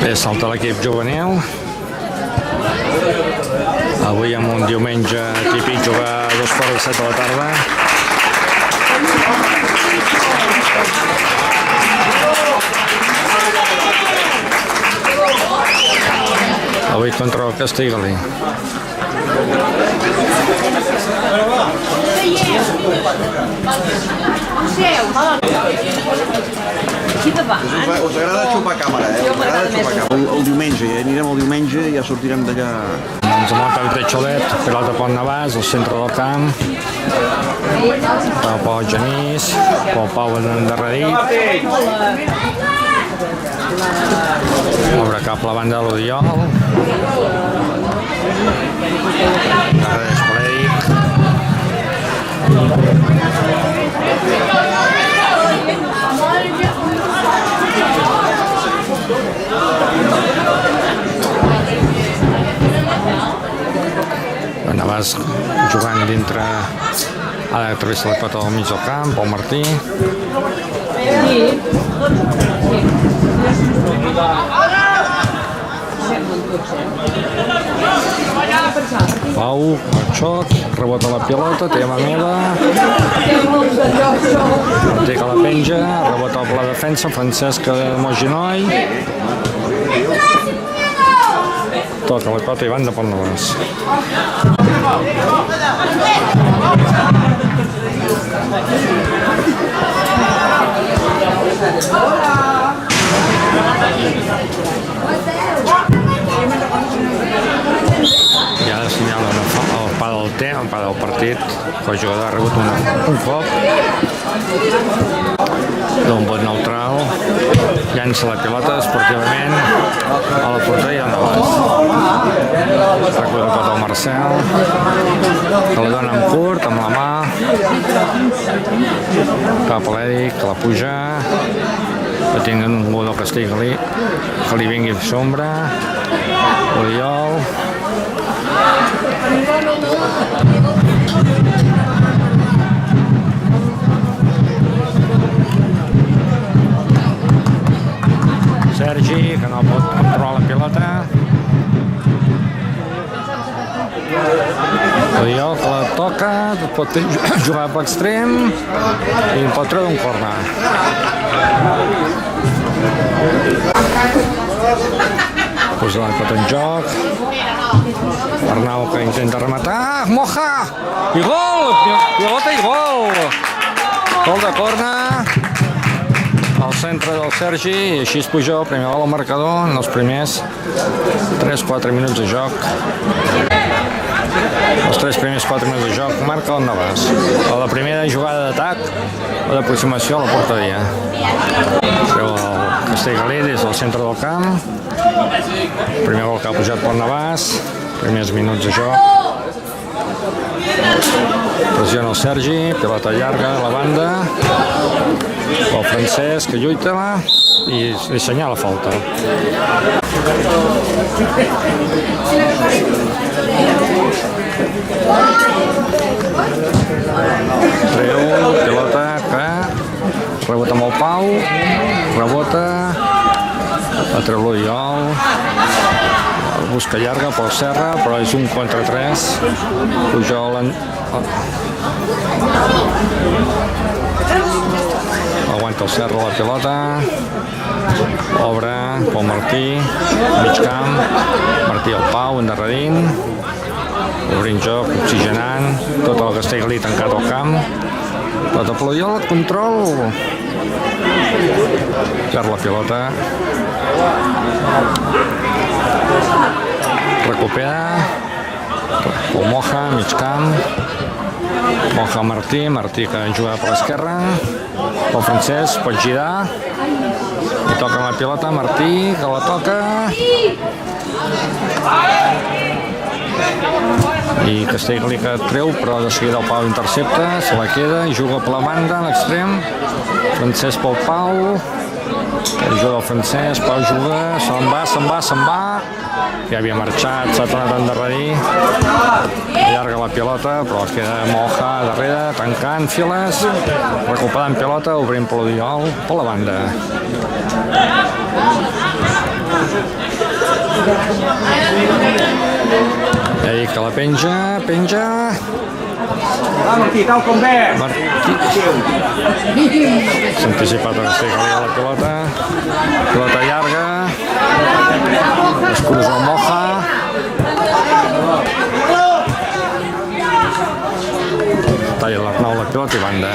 Bé, salta l'equip juvenil. Avui amb un diumenge típic jugar a 2:07 de la tarda. Avui contra el Castellgalí. Us agrada xupar càmera, eh? Us agrada xupar càmera. El diumenge, anirem el diumenge i ja sortirem d'allà. Ens munta el Teixolet, pilota Pont Navàs, al centre del camp. Pau Genís, Pau endarrerit. Obre cap a la banda de l'Odiol. Darrere Escolèdic. Navàs jugant dintre, ara travessa la cota del mig del camp, Pau Martí. Pau, el xoc, rebota la pilota, té mà meva. Té que la penja, rebota per la defensa, Francesc Moginoi. Toca la cota i van de Pont Navàs. I ara assenyala el pa del temps, el pa del partit, que el jugador ha rebut un cop. D'un vot neutral, llança la pilota esportivament a la porteria de Navàs. Recull la cota al Marcel, que la dona en curt, amb la mà, cap a l'Èdic, que la puja, que tinguen un gol del Castellgalí, que li vingui sombra, Oriol. Sergi, que no pot controlar la pilota. Oriol, que la toca, pot jugar per l'extrem i pot treure un corner. Posa la pilota en joc. Arnau, que intenta rematar. Moja! I gol! Pilota i gol! Gol de corner al centre del Sergi, i així es puja el primer gol al marcador en els primers 3-4 minuts de joc. Els 3 primers 4 minuts de joc marca el Navàs. A la primera jugada d'atac o d'aproximació a la porteria. Treu el Castellgalí des del centre del camp. Primer gol que ha pujat Pont Navàs. Primers minuts de joc. Pressiona el Sergi, pilota llarga a la banda. El Francesc que lluita i li assenyala falta. Treu, pilota que rebota amb el Pau, rebota, la treu l'Oriol, busca llarga pel Serra, però és un contra 3. Pujol aguanta el Serra la pilota, obre Pau Martí, mig camp, Martí al Pau, endarrerint, obrint joc, oxigenant, tot el Castellgalí tancat al camp, pilota per l'Oriol, control, perd la pilota, recupera, el Moja, mig camp, Moja Martí, Martí que juga per l'esquerra, el Francesc pot girar, i toca la pilota, Martí, que la toca, i Castellgalí que treu, però de seguida el Pau intercepta, se la queda i juga per la banda, a l'extrem, Francesc pel Pau, juga el Francesc, Pau juga, se'n va, ja havia marxat, s'ha tornat a endarrerir, allarga la pilota, però queda Moja darrere, tancant files, recuperant pilota, obrint per l'Oriol, per la banda. Eric que la penja. Martí, tal com ve. S'ha anticipat a Castellgalí a la pilota. Pilota llarga. Es cruza el Moja. Talla l'Arnau la pilota i banda.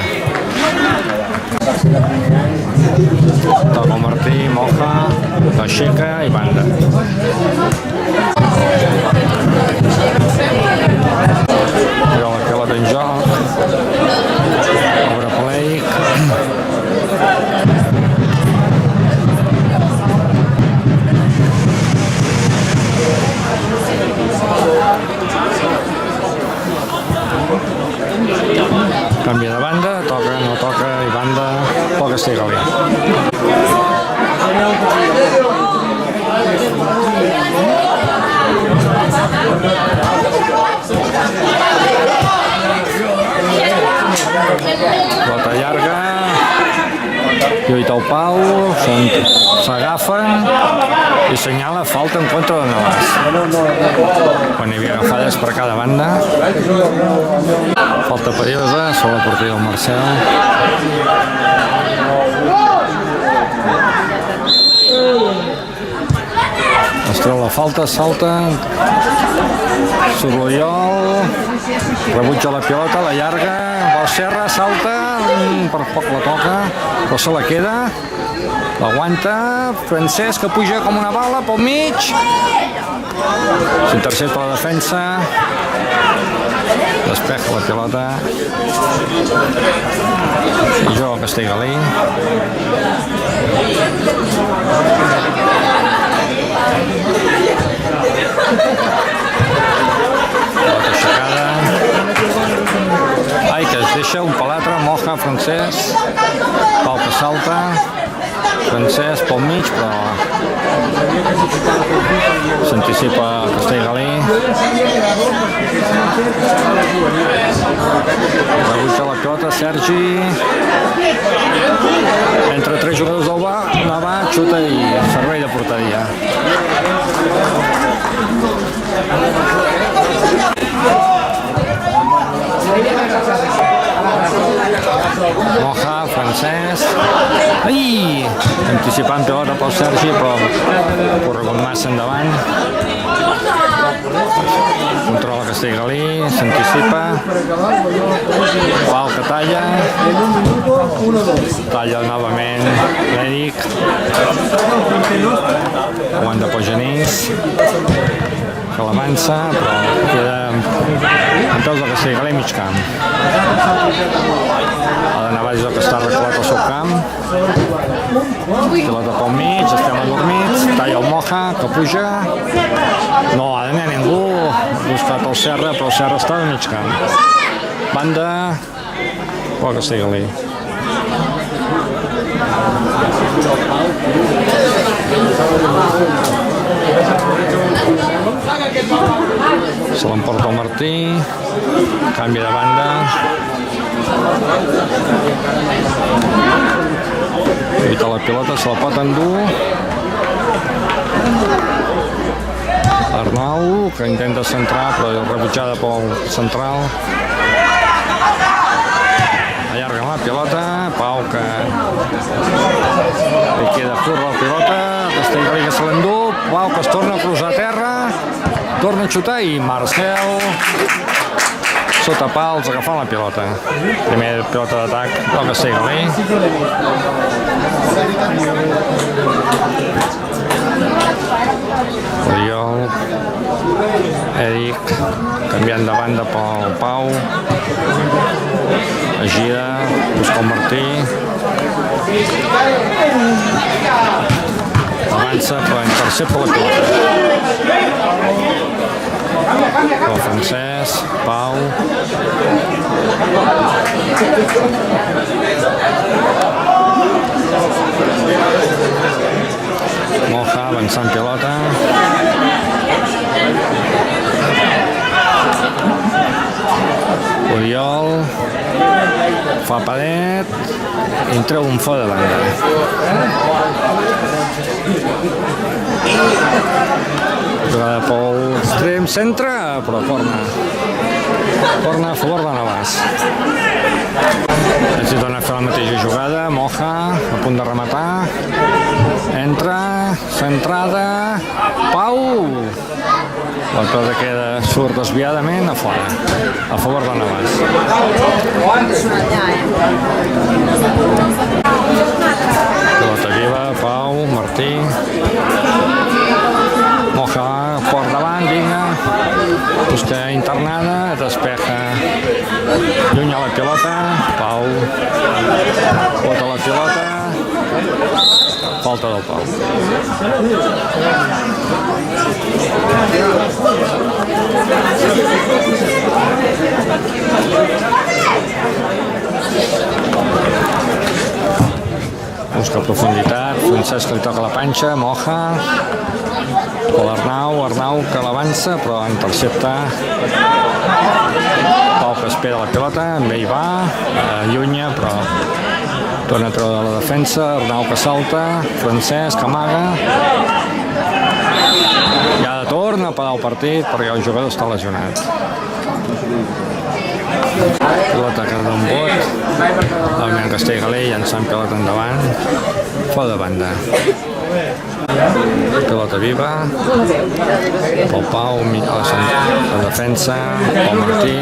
Toca el Martí, Moja, l'aixeca i banda. Però la pilota en joc. Obre Pleic. Canvia de banda, toca, no toca, i banda, pel Castellgalí. Pilota llarga, lluita el Pau, s'agafen i senyala falta en contra de Navàs. Quan hi havia agafades per cada banda. Falta perillosa sobre la porteria del Marcel. Es treu la falta, salta. Surt l'Oriol. Rebutja la pilota, la llarga. Va Serra, salta. Per poc la toca, però se la queda. L'aguanta. Francesc que puja com una bala pel mig. S'intercepta la defensa. Despeja la pilota. I juga el Castellgalí. Pilota aixecada. Ai, que es deixa un palatre. Moja, Francesc. Pau que salta. Francesc pel mig, però s'anticipa Castellgalí. Rebutja la pilota, Sergi. Entre tres jugadors del Navà, xuta i servei de porteria. Moja, Francesc. Ai! Anticipant pilota pel Sergi, però corregut massa endavant. Controla Castellgalí, s'anticipa. Pau que talla. Talla novament l'Eric. Aguanta pel Genís. Que l'avança, però queda en peus del Castellgalí mig camp. Ha d'anar baix del que està reculat al seu camp. Pilota pel mig, estem adormits. Talla el Moja, que puja. No ha d'anar ningú. Ha buscat el Serra, però el Serra està al mig camp. Banda pel Castellgalí. Se l'emporta el Martí. Canvia de banda. Lluita la pilota, se la pot endur. Arnau, que intenta centrar, però rebutjada pel central. Allarga la pilota. Pau, que li queda curta la pilota. Castellgalí que se l'endú. Pau, que es torna a cruzar a terra. Torna a xutar i Marcel sota pals agafant la pilota. Primer pilota d'atac del Castellgalí. Oriol. Eric canviant de banda pel Pau. Gira, busca el Martí. Avança, però intercepta la pilota. El Francesc, Pau. Moja avançant pilota. Oriol fa paret i en treu un fora de banda. Jugada pel extrem, centre, però corna. Corna a favor de Navàs. Així torna a fer la mateixa jugada, Moja, a punt de rematar. Entra, centrada, Pau! La cosa surt desviadament a fora, a favor de Navàs. Pilota viva, Pau, Martí. Moja por davant, vinga. Busca internada, despeja. Lluny a la pilota, Pau. Bota la pilota. Falta del Pau. Busca profunditat, Francesc li toca la panxa, Moja. O l'Arnau que l'avança, però intercepta. Pau que espera la pilota, amb ell va, allunya, però torna a treure de la defensa, Arnau que salta, Francesc amaga. I ara torna a parar el partit perquè el jugador està lesionat. Pilota que dona un bot, el Castellgalí llançant pilota endavant, fora de banda. Pilota viva, pel Pau, a la defensa, pel Martí.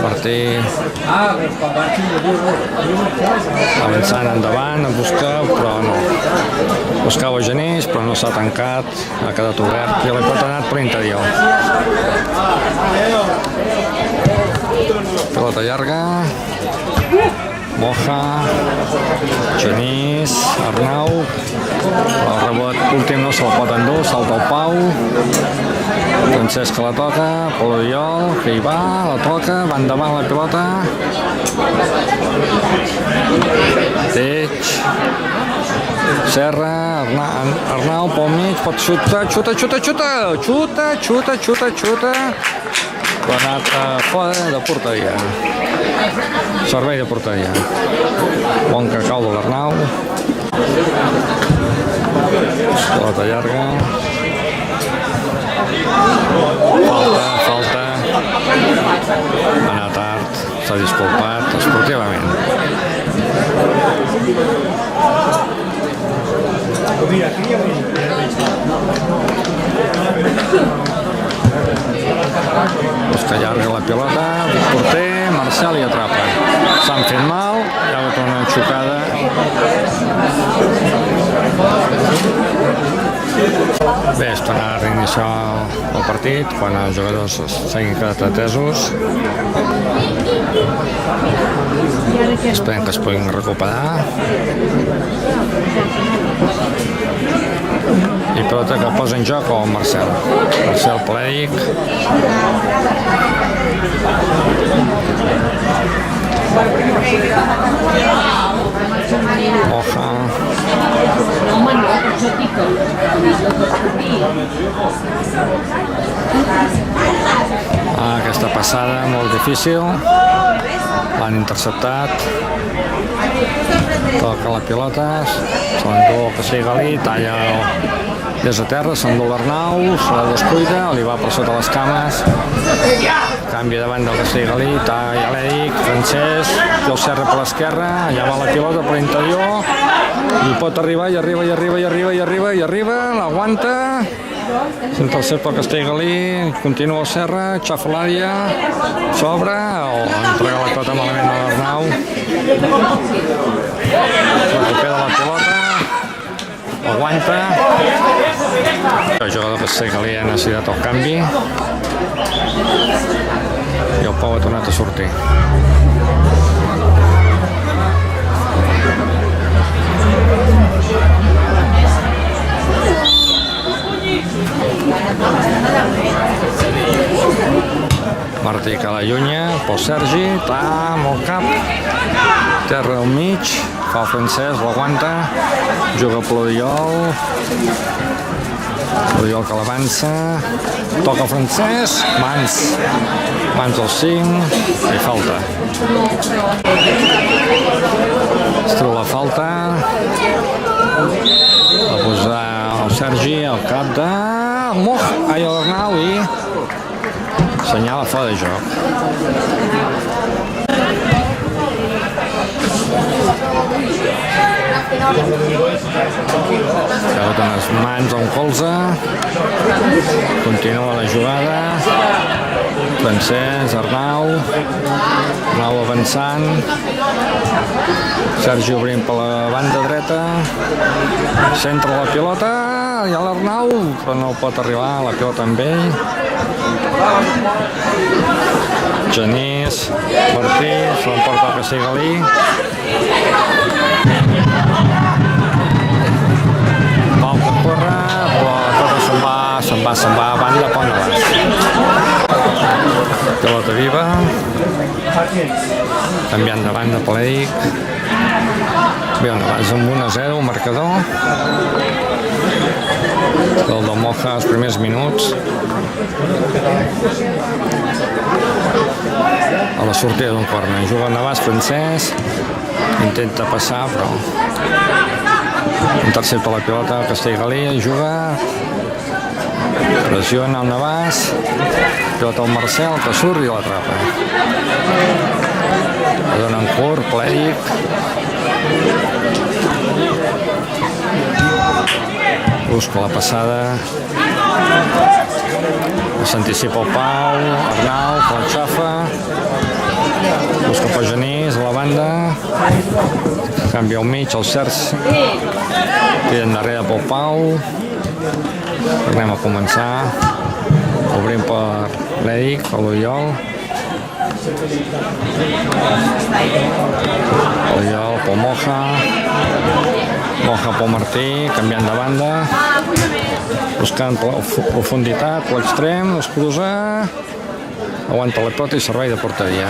Martí avançant endavant, a buscar, però no. Buscava Genís, però no s'ha tancat, ha quedat obert i la pilota ha anat per l'interior. Pilota llarga, Moja, Genís, Arnau, el rebot últim no se'l pot endur, salta el Pau, Francesc que la toca, Pol Oriol, que hi va, la toca, va endavant la pilota, Teix, Serra, Arnau pel mig, pot xutar, xuta, però ha anat fora de porteria. Servei de porteria. Bon cacau de l'Arnau. Pilota llarga. Falta. Ha anat tard. S'ha disculpat esportivament. Busca llarga la pilota, porter, Marcel i atrapa. S'han fet mal, hi ha hagut una xocada. Bé, es torna a reiniciar el partit quan els jugadors s'hagin quedat atesos. Esperem que es puguin recuperar. I pilota que posa en joc el Marcel Plèdic. Moja. Aquesta passada molt difícil, l'han interceptat, toca la pilota, se l'endú el Castellgalí, talla des de terra, s'endú l'Arnau, se la descuida, li va per sota les cames, canvi davant del Castellgalí, talla l'Eric, Francesc, el Serra per l'esquerra, allà va la pilota per l'interior, i pot arribar, i arriba, l'aguanta, s'intercepta el Castellgalí, continua el Serra, xafa l'àrea, s'obre, entrega la pilota malament a l'Arnau, recupera la pilota, aguanta, el jugador Castellgalí ha necessitat el canvi, i el Pau ha tornat a sortir. Martí que l'allunya, pel Sergi, amb el cap, terra al mig, fa el Francesc, l'aguanta, juga per l'Oriol que l'avança, toca el Francesc, mans al 5 i falta. Es treu la falta, Va posar el Sergi al cap de l'Arnau i senyala fora de joc. Rebut en les mans a un colze. Continua la jugada. Francesc, Arnau avançant. Sergi obrint per la banda dreta. Centra la pilota. Hi ha l'Arnau, però no pot arribar la pilota amb ell. Genís, Martí, se l'emporta el Castellgalí. Pau que corre, però tot se'n va a banda, Pont Navàs. Pilota viva. Canviant de banda Pelèic. Bé, Navàs amb 1-0, marcador. El del Moja els primers minuts. A la sortida d'un corner. Juga el Navàs, Francesc. Intenta passar, però intercepta la pilota el Castellgalí. Juga. Pressiona el Navàs. Pilota al Marcel, que surt i l'atrapa. La dona en curt, Pelèic. Busca la passada. S'anticipa el Pau, Arnau, que l'aixafa. Busca per Genís, a la banda. Canvia al mig, el Sergi. Tira endarrere pel Pau. Tornem a començar. Obrim per l'Eric, per l'Oriol. Oriol pel Moja. Moja pel Martí, canviant de banda. Buscant profunditat, l'extrem, es cruza. Aguanta la pilota i servei de porteria.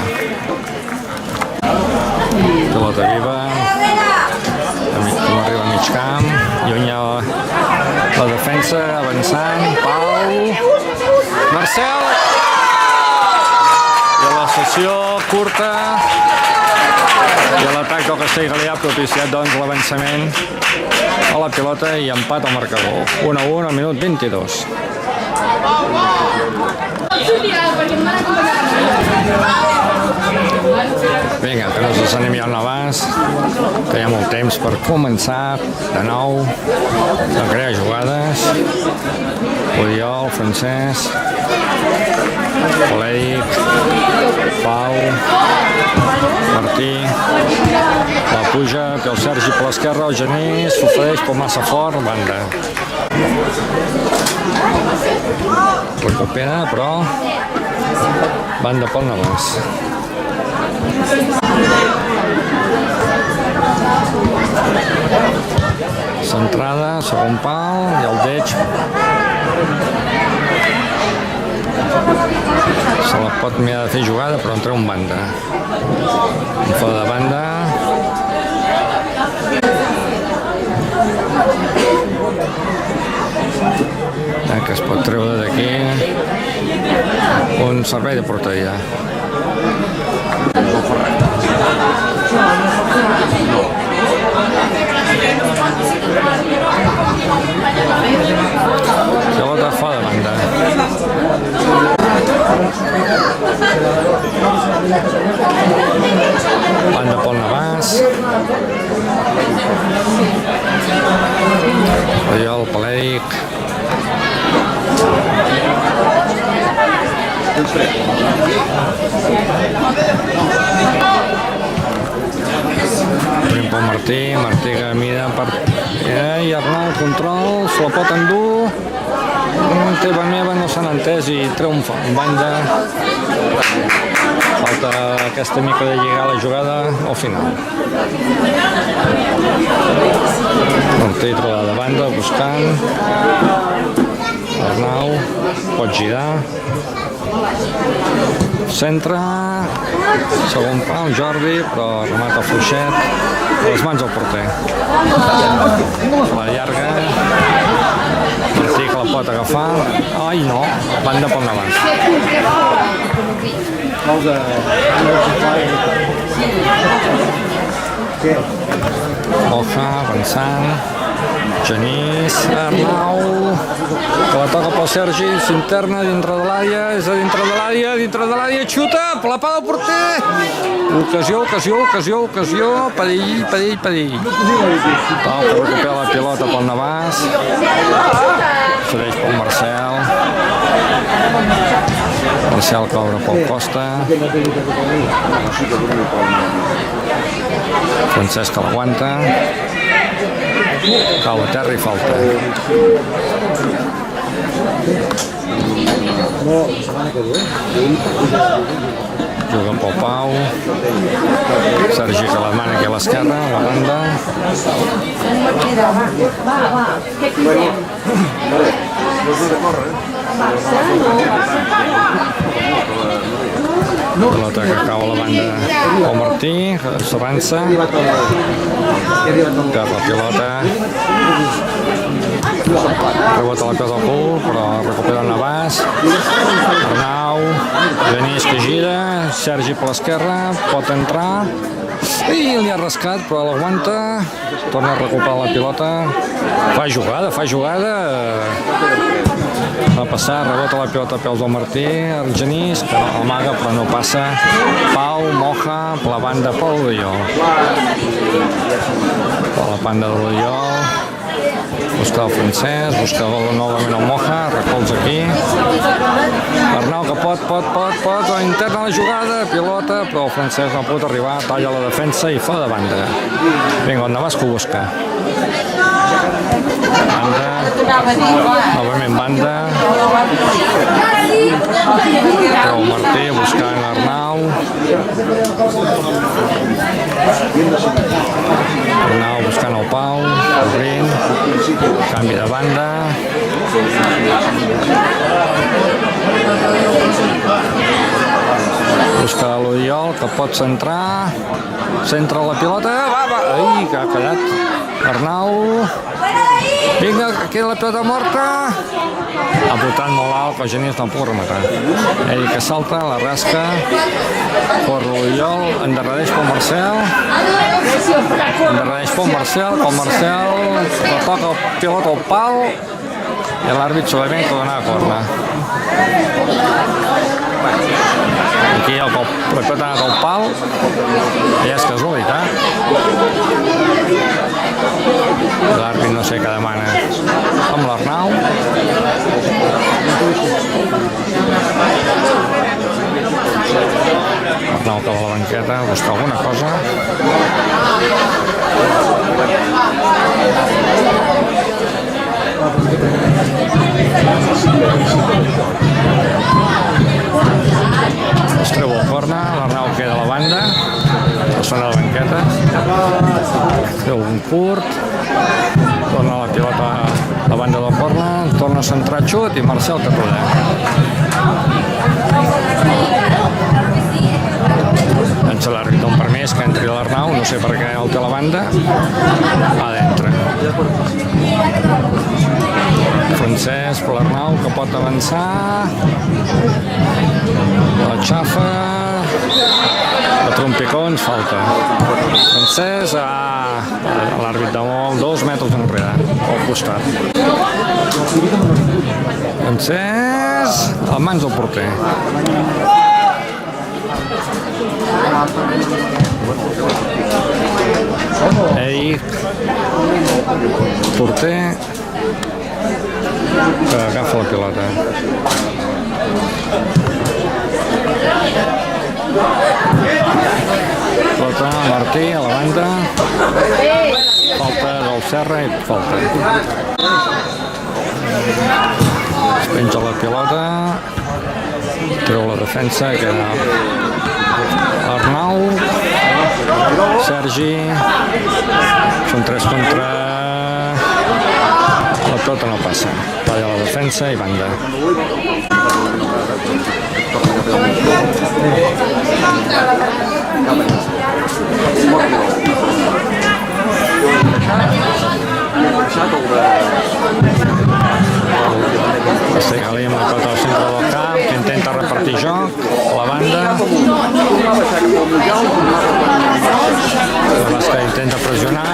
Pilota viva. Arriba a mig camp. Lluny la defensa, avançant. Pau. Marcel. I la sessió curta. I l'atac del Castellgalí ha propiciat doncs l'avançament a la pilota i empat al marcador. 1-1 al minut 22. Vinga, que no se s'animi al Navàs, que hi ha molt temps per començar de nou a crear jugades. Oriol, Francesc, Pelèic, Pau, Martí, la puja, té el Sergi per l'esquerra, el Genís, s'ofereix per massa fort, banda. Recupera, però banda pel Navàs. Centrada, segon pal, i el Deix se la pot mirar de fer jugada, però entra un banda. Un fora de banda. Que es pot treure d'aquí un servei de porteria. Pilota fora de banda. Banda pel Navàs. Oriol, Pelèic. Obrim pel Martí que mira per... I Arnau, control, se la pot endur. Teva meva no s'han entès i treu un banda. Falta aquesta mica de lligar la jugada al final. Martí troba de banda, buscant. Arnau pot girar. Centre, segon pal, Jordi, però remata fluixet, les mans al porter. La llarga, Martí que la pot agafar, ai no, banda pel Navàs. Moja, avançant, Genís, Arnau, que la toca pel Sergi, s'interna dintre de l'àrea, és a dintre de l'àrea, xuta, la pa del porter. Ocasió, perill. Pau que recupera la pilota pel Navàs, cedeix pel Marcel que obre pel Costa, Francesc que l'aguanta, cau a terra i falta. Juga pel Pau, Sergi que la mana aquí a l'esquerra, a la banda. Pilota que cau a la banda el Martí, s'avança, perd la pilota, rebota la cosa al cul, però recupera el Navàs, Arnau, Genís que gira, Sergi per l'esquerra, pot entrar, i li ha rascat, però l'aguanta, torna a recuperar la pilota, fa jugada, va passar, rebota la pilota a peus del Martí, el Genís, que amaga però no passa, Pau, Moja, per la banda pel Oriol. Per la banda de l'Oriol, busca el Francesc, busca novament el Moja, recolza aquí. Arnau que pot, interna la jugada, pilota, però el Francesc no pot arribar, talla la defensa i fa de banda. Vinga, el Navàs que ho busca. Banda, novament banda, però el Martí buscant Arnau, buscant el Pau, obrint, canvi de banda, busca l'Oriol que pot centrar, centra la pilota, ai, que ha callat Arnau, vinga, queda la pilota morta, ha botat molt alt, que el Genís no puc rematar. Ell que salta, la rasca, corre l'Oriol, endarrereix pel Marcel, que el Marcel la toca el pilota al pal, i l'àrbit solament que dona a corna. Aquí el pilota ha anat al pal, i és casualitat. L'àrbit no sé què demana amb l'Arnau. Arnau que va a la banqueta a buscar alguna cosa. Es treu el corna, l'Arnau queda a la banda, persona a la banqueta, treu un curt, torna la pilota a la banda del corna, torna a centrar xut i Marcel que atura. Doncs l'àrbit un permís que entri l'Arnau, no sé per què el té a la banda, a dintre. Francesc per l'Arnau que pot avançar, la xafa, a trompicons, falta. Francesc, l'àrbit de molt, 2 metres enrere, al costat. Francesc, a mans del porter. Eric, porter, que agafa la pilota. Pilota, Martí a la banda, falta del Serra i falta. Es penja la pilota, treu la defensa, queda Arnau, Sergi, són 3 contra... La pilota no passa, talla la defensa i banda. Castellgalí amb la pilota al centre del camp, que intenta repartir joc, la banda. La Basca intenta pressionar.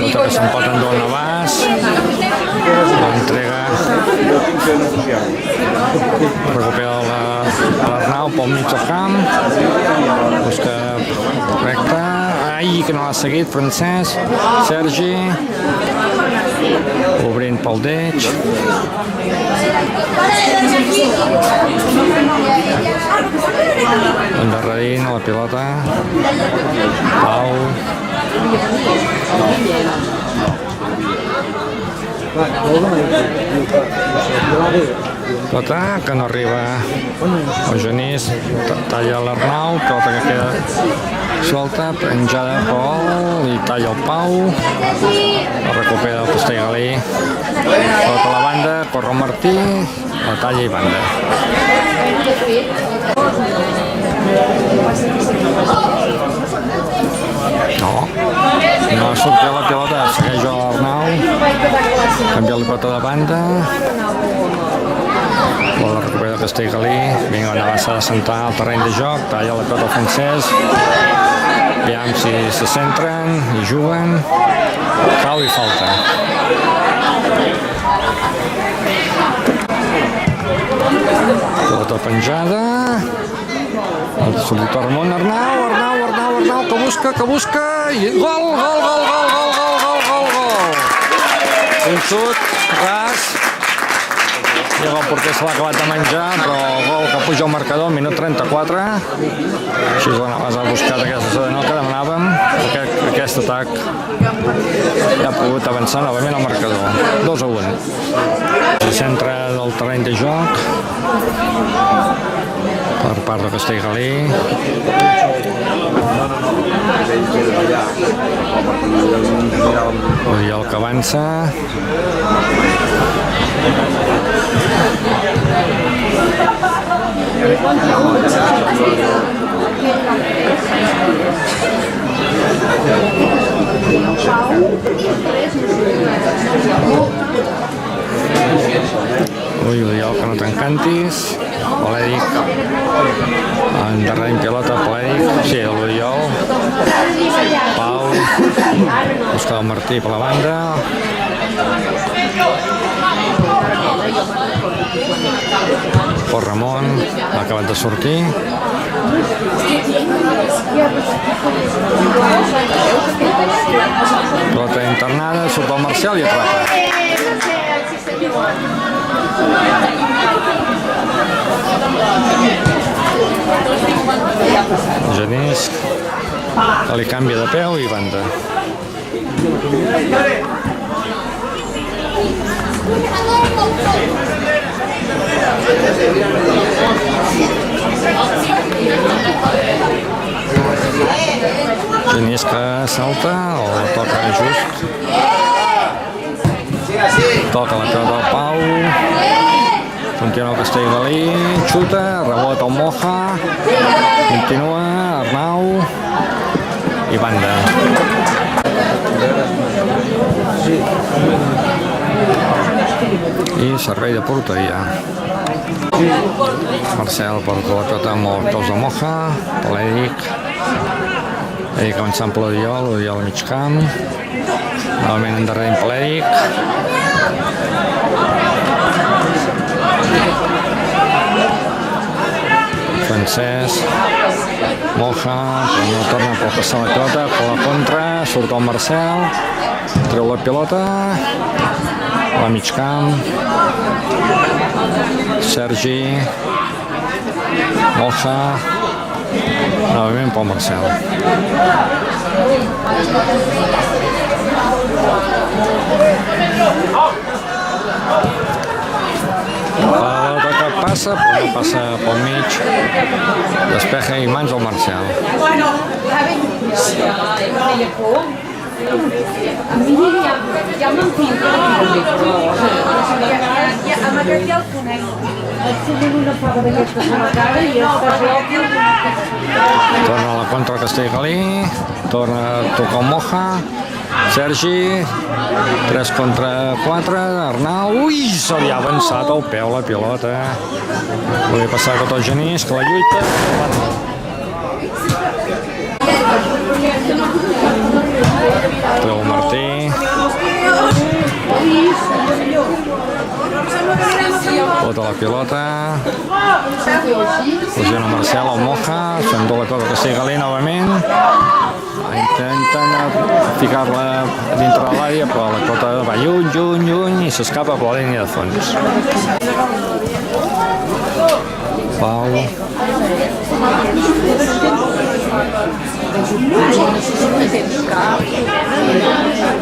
Pilota que se'n pot endur el Navàs. L'entrega. Recupera l'Arnau pel mig del camp. Busca recta. Ai, que no l'ha seguit, Francesc. Sergi. Obrint pel deix. Endarrerint la pilota. Pau. Pilota que no arriba el Genís, talla l'Arnau, pilota que queda solta, penjada Pol i talla el Pau, la recupera el Castellgalí, pilota a la banda, corre el Martí, la talla i banda. No surt la pilota, segueix l'Arnau, canvia la pilota de banda, la recupera el Castellgalí, vinga, la Navàs s'ha de sentar al terreny de joc, talla la pilota Francesc, aviam si se centren i juguen, cau i falta. Pilota penjada, el sol·litor Ramon, Arnau, que busca, i gol! Un xut, ras, i el porter se l'ha acabat de menjar, però el gol que puja al marcador, minut 34. Així la Navàs ha buscat aquesta zona que demanàvem, aquest atac ja ha pogut avançar novament al marcador. 2-1. Se centra del terreny de joc per part de Castellgalí. Oriol que avança. Oriol que no t'encantis. Polèdic endarrerint pilota, Polèdic, sí, l'Oriol, Pau, busca el Martí per la banda, Pol Ramon, ha acabat de sortir, pilota internada, surt el Marcial i atrapa. Genís que li canvia de peu i banda. Genís que salta o toca just. Toca la pilota del Pau. Continua el Castellgalí, xuta, rebota el Moja, continua Arnau i banda. I servei de porteria. Marcel porta la pilota amb els peus de Moja, Polèdic, avançant per l'Oriol, Oriol al mig camp, novament endarrerint Polèdic. Francesc, Moja, no torna per passar la pilota, per la contra, surt el Marcel, treu la pilota, a mig camp, Sergi, Moja, novament pel Marcel. La que passa, però no passa pel mig, despeja i mans al Marcel. A mi ja m'entenc amb aquest ja el conec. Et tenen una paga d'aquestes a la cara i torna a la contra Castellgalí, torna a tocar el Moja, Sergi, 3 contra 4, Arnau, ui, se li ha avançat al peu la pilota. Volia passar tot el Genís, que la lluita. Treu Martí. Bota la pilota. Fusiona Marcel, el Moja, s'endú la pilota que Galí novament. Intenten ficar-la dintre de l'àrea, però la pilota va lluny i s'escapa per la línia de fons. Pau.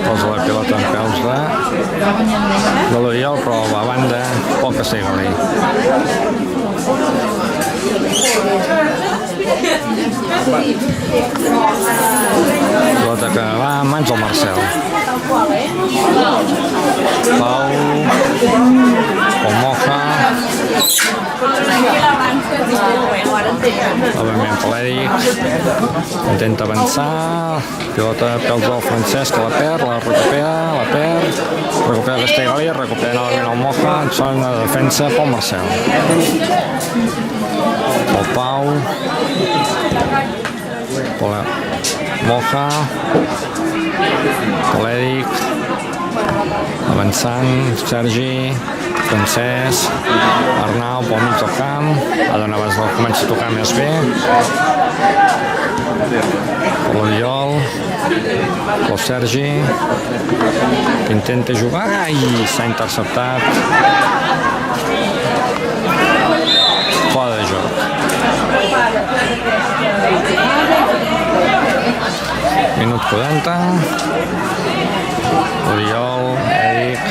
Posa la pilota en peus de l'Oriol, però a banda poc Galí. Pilota que va en mans del Marcel. Pau, el Moja, novament Polèdic, intenta avançar, pilota a peus del Francesc, que la perd, recupera Castellgalí, recupera novament el Moja, en zona de defensa pel Marcel. El Pau, Moja, Polèdic, avançant, Sergi, Francesc, Arnau pel mig del camp, ha d'anar abans que comenci a tocar més bé. L'Oriol, el Sergi, que intenta jugar i s'ha interceptat. Fora de joc. Minut 40. Oriol, Eric,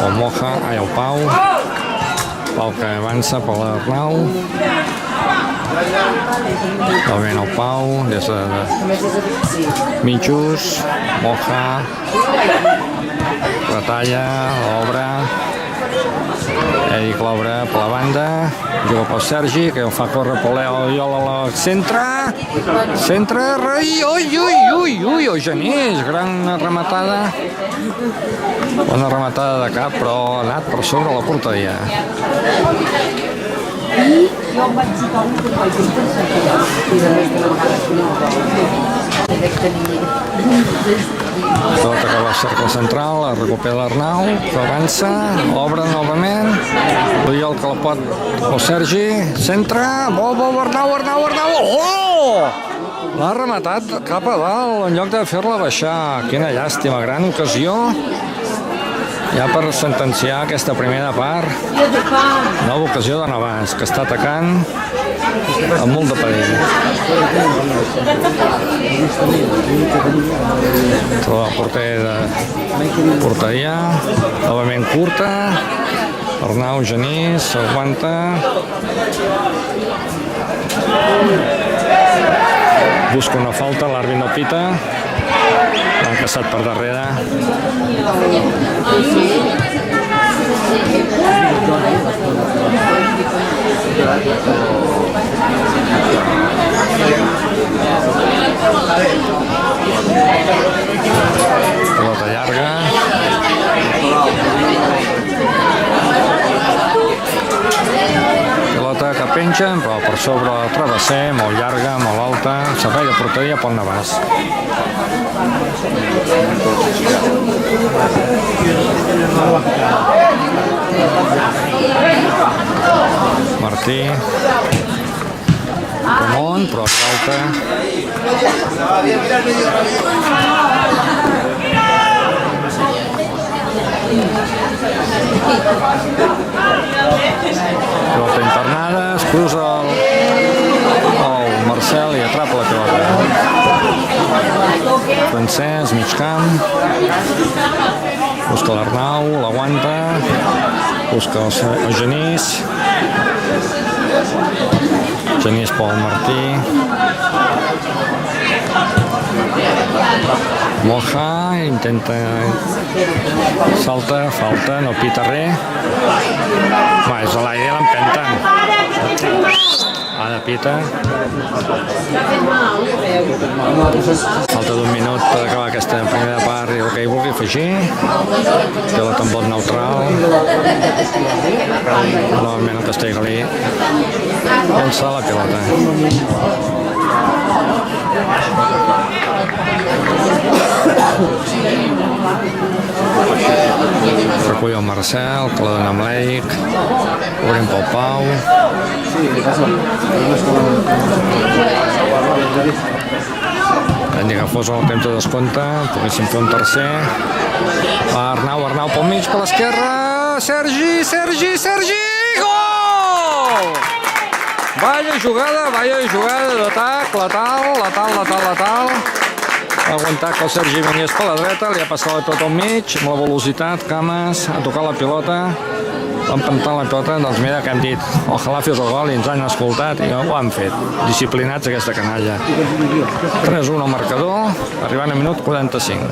el Moja, el Pau que avança per l'Arnau, novament el Pau des de mitjos, Moja retalla, obre, Eric l'obre per la banda, juga pel Sergi, que el fa córrer per l'Oriol a la centre, ui, el Genís, gran rematada, bona rematada de cap, però ha anat per sobre la porteria. Jo em vaig citar un que vaig Pilota que va al cercle central, la recupera l'Arnau, que avança, obre novament, l'Oriol que la pot el Sergi, centre, Arnau, oh! L'ha rematat cap a dalt en lloc de fer-la baixar. Quina llàstima, gran ocasió ja per sentenciar aquesta primera part. Nova ocasió de Navàs, que està atacant amb molt de perill. Troba el porter de porteria, novament curta, Arnau Genís s'aguanta, busca una falta, l'àrbit no pita, l'han caçat per darrere. Pilota llarga. Pilota que penja, però per sobre el travesser, molt llarga, molt alta, servei de porteria pel Navàs. Martí, Ramon, però alta. Pilota internada, es cruza el Marcel i atrapa la pilota. Francesc, mig camp, busca l'Arnau, l'aguanta, busca el Genís, Genís pel Martí, Moja, intenta, salta, falta, no pita res. Va, és a l'aire, l'empenten. Ara pita. Falta d'un minut per acabar aquesta primera part i el que hi vulgui afegir. Pilota amb vot neutral. Novament el Castellgalí llença la pilota. Recull el Marcel, que la dona amb l'Eric. Obrim pel Pau. Ni que fos el temps de descompte, poguéssim fer un tercer. Arnau pel mig, per l'esquerra. Sergi! Gol! Vaya jugada d'atac, letal. Ha aguantat que el Sergi vingués per la dreta, li ha passat la pilota al mig, amb la velocitat, Cames, ha tocat la pilota, va empentar la pilota, doncs mira que hem dit, ojalà fes el gol i ens han escoltat i ho han fet, disciplinats aquesta canalla. 3-1 al marcador, arribant a minut 45.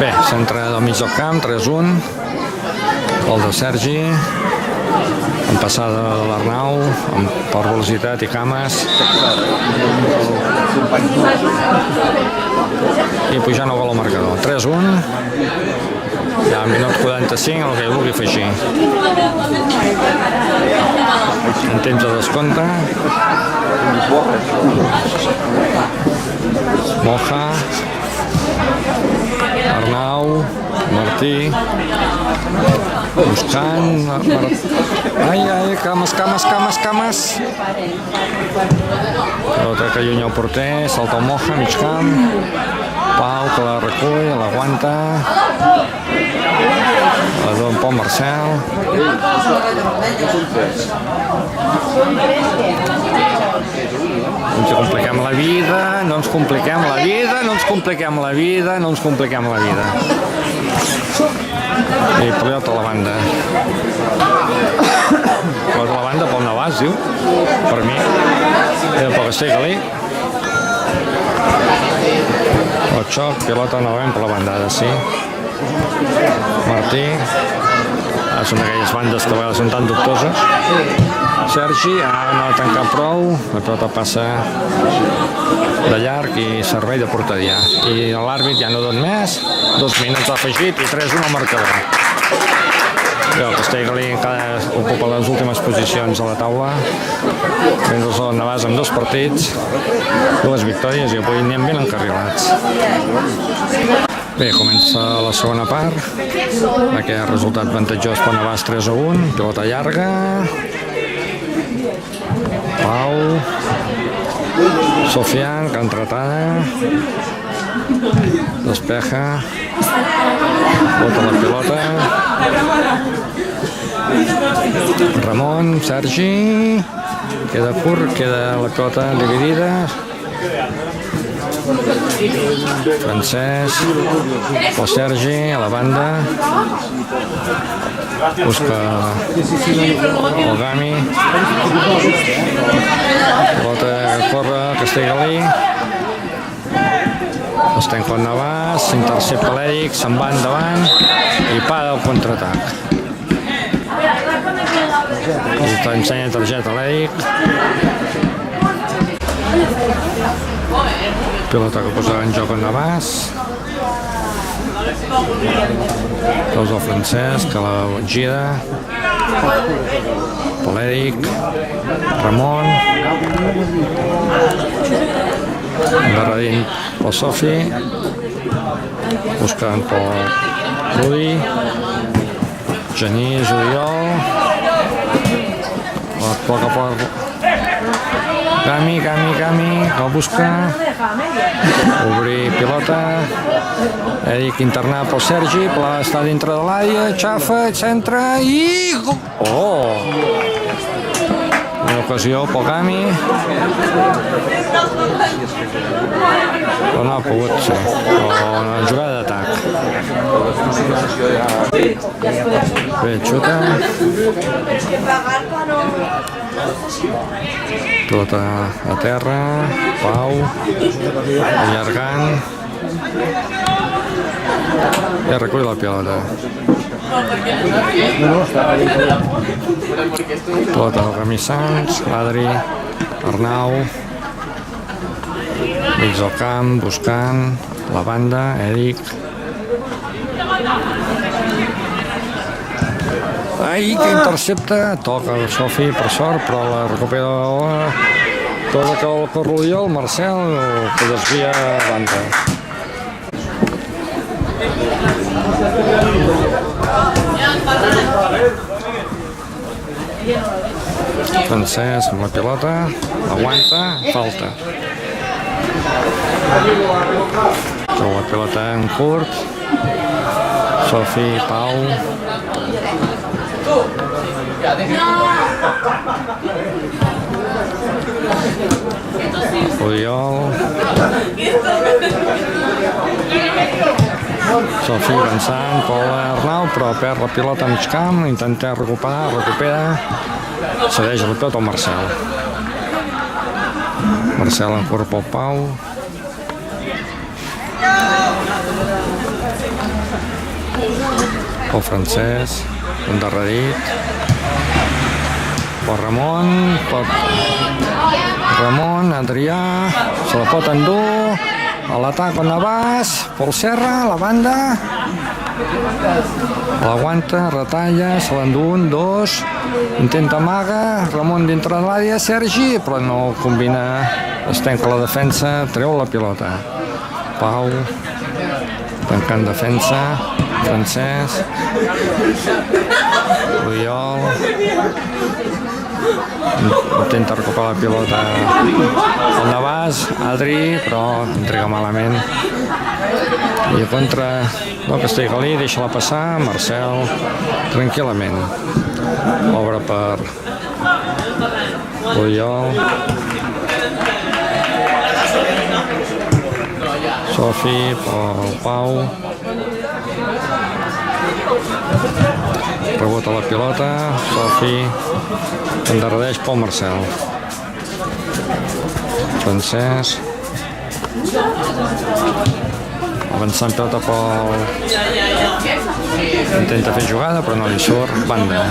Bé, centre del mig del camp, 3-1, gol de Sergi, amb passada de l'Arnau, per velocitat i Cames, i pujant el gol al marcador. 3-1, ja al minut 45, el que hi vulgui afegir. En temps de descompte, Moja, Arnau, Martí, buscant, Cames. Pilota que allunya el porter, salta el Moja, mig camp, Pau que la recull, l'aguanta, la dona Pau Marcel. No ens compliquem la vida. I pilota a la banda. Pilota a la banda pel Navàs, diu, per mi. Pel Castellgalí. El xoc, pilota novament per la bandada, sí. Martí. Són aquelles bandes que a vegades són tan dubtoses. Sergi, no ha tancat prou, la pilota passa de llarg i servei de porteria. I l'àrbit ja no dona més, 2 minuts afegit i 3-1 al marcador. El Castellgalí encara ocupa les últimes posicions a la taula, mentre el Navàs amb 2 partits, 2 victòries i avui anem ben encarrilats. Bé, comença la segona part, aquest resultat avantatjós per Navàs 3-1, pilota llarga, Pau, Sofian, que entretada, despeja, bota la pilota, Ramon, Sergi, queda curt, queda la pilota dividida, Francesc, el Sergi a la banda, busca el Gami, pilota que corre Castellgalí, Estenco el Navàs, s'intercepta l'Eric, se'n va endavant i para el contraatac. I ensenya targeta a l'Eric. Pilota que posa en joc el Navàs. Dos del Francesc, que la gira. Per l'Eric. Ramon. Darrere pel Sofi. Buscant pel Rudi. Genís, Oriol. La toca per Gami, el busca. Obrir pilota. Eric internat pel Sergi, està dintre de l'àrea, xafa, centra i... Oh! Una ocasió pel Gami. Però no ha pogut ser. Una jugada d'atac. Bé, xuta. Pilota a terra. Pau. Allargant. I recull la pilota. Pilota del Remissants, l'Adri, Arnau, mig del camp, buscant, la banda, Eric. Ai, que intercepta, toca el Sofi, per sort, però la recupera tot el Corrolió, el Marcel, que desvia a banda. Francesc amb la pilota, aguanta, falta. Treu la pilota en curt, Sofi, Pau. Oriol. Sofi avançant, Paula, Arnau, però perd la pilota a mig camp, intenta recuperar, recupera, cedeix la pilota al Marcel. Marcel en curt pel Pau. Pel Francesc, endarrerit. Pel Ramon, Adrià, se la pot endur. A l'atac on Navàs, Pol Serra, la banda. L'aguanta, retalla, se l'endú un, dos. Intenta amaga, Ramon dintre de l'àrea, Sergi, però no combina. Es tanca la defensa, treu la pilota. Pau, tancant defensa. Francesc, Oriol, intenta recuperar la pilota el Navàs, Adri, però entrega malament. I a contra del Castellgalí, deixa-la passar, Marcel, tranquil·lament. Obre per Oriol. Sofi, pel Pau. Rebota la pilota, Sofi endarrereix pel Marcel. Francesc avançant pilota pel... Intenta fer jugada però no li surt, banda.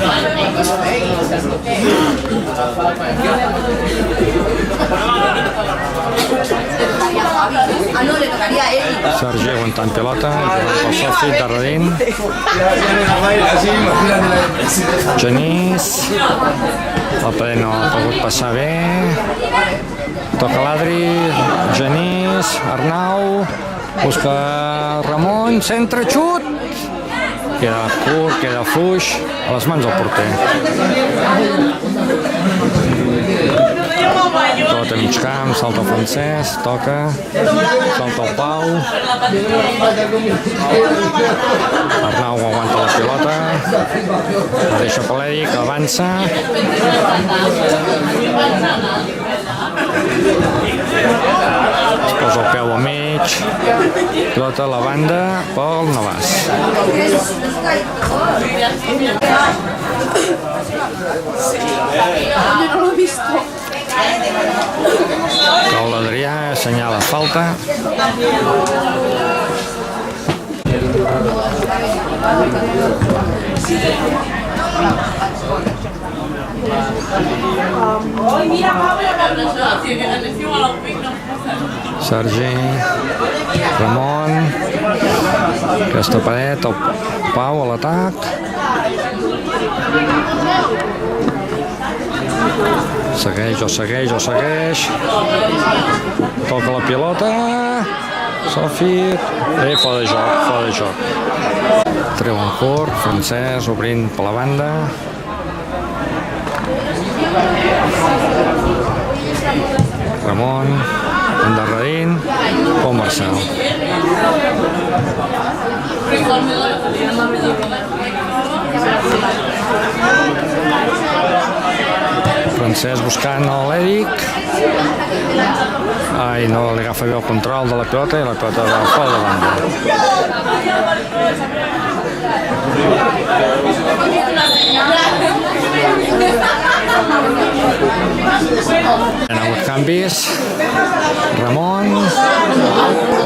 Sergi aguantant pilota, el Sofi darrerint. Genís, el Pedrer no ha pogut passar bé. Toca l'Adri, Genís, Arnau, busca Ramon, centre, xut. Queda curt, queda fluix, a les mans del porter. Tot a mig camp, salta el Francesc, toca, salta el Pau. Arnau aguanta la pilota, la deixa per l'Eric, avança. Es posa el peu al mig, pilota a la banda pel Navàs. Cau l'Adrià, assenyala falta. Sergi, Ramon, aquesta paret, el Pau a l'atac. Segueix. Toca la pilota. Sofi, fora de joc. Treu en curt, Francesc obrint per la banda. Ramon, endarrerint, pel Marcel. Francesc buscant l'Eric. Ai, no li agafa bé el control de la pilota i la pilota va fora de banda. Han hagut canvis. Ramon,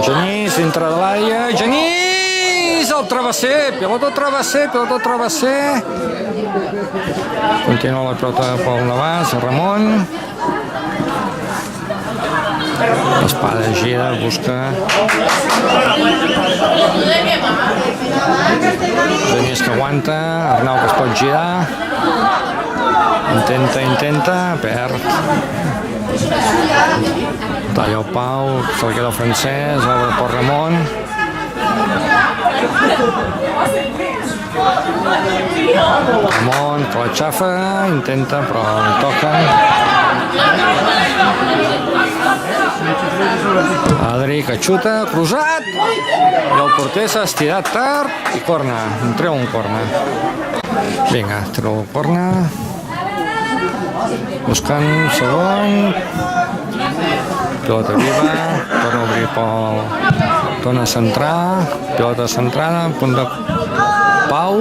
Genís dintre de l'àrea. Genís! Altra travesser, pilota travesser. Continua la pilota pel Navàs, Ramon. Espada gira, busca. Genís que aguanta, Arnau que es pot girar. Intenta, perd. Talla el Pau, se li queda el Francesc, obre per Ramon. Ramon, que la xafa, intenta, però li toquen. Adri que xuta, cruzat, i el porter s'ha estirat tard i corna, en treu un corna. Vinga, treu el corna. Buscant segon. Pilota viva, torna a obrir pel... Torna a centrar, pilota centrada, punt de Pau.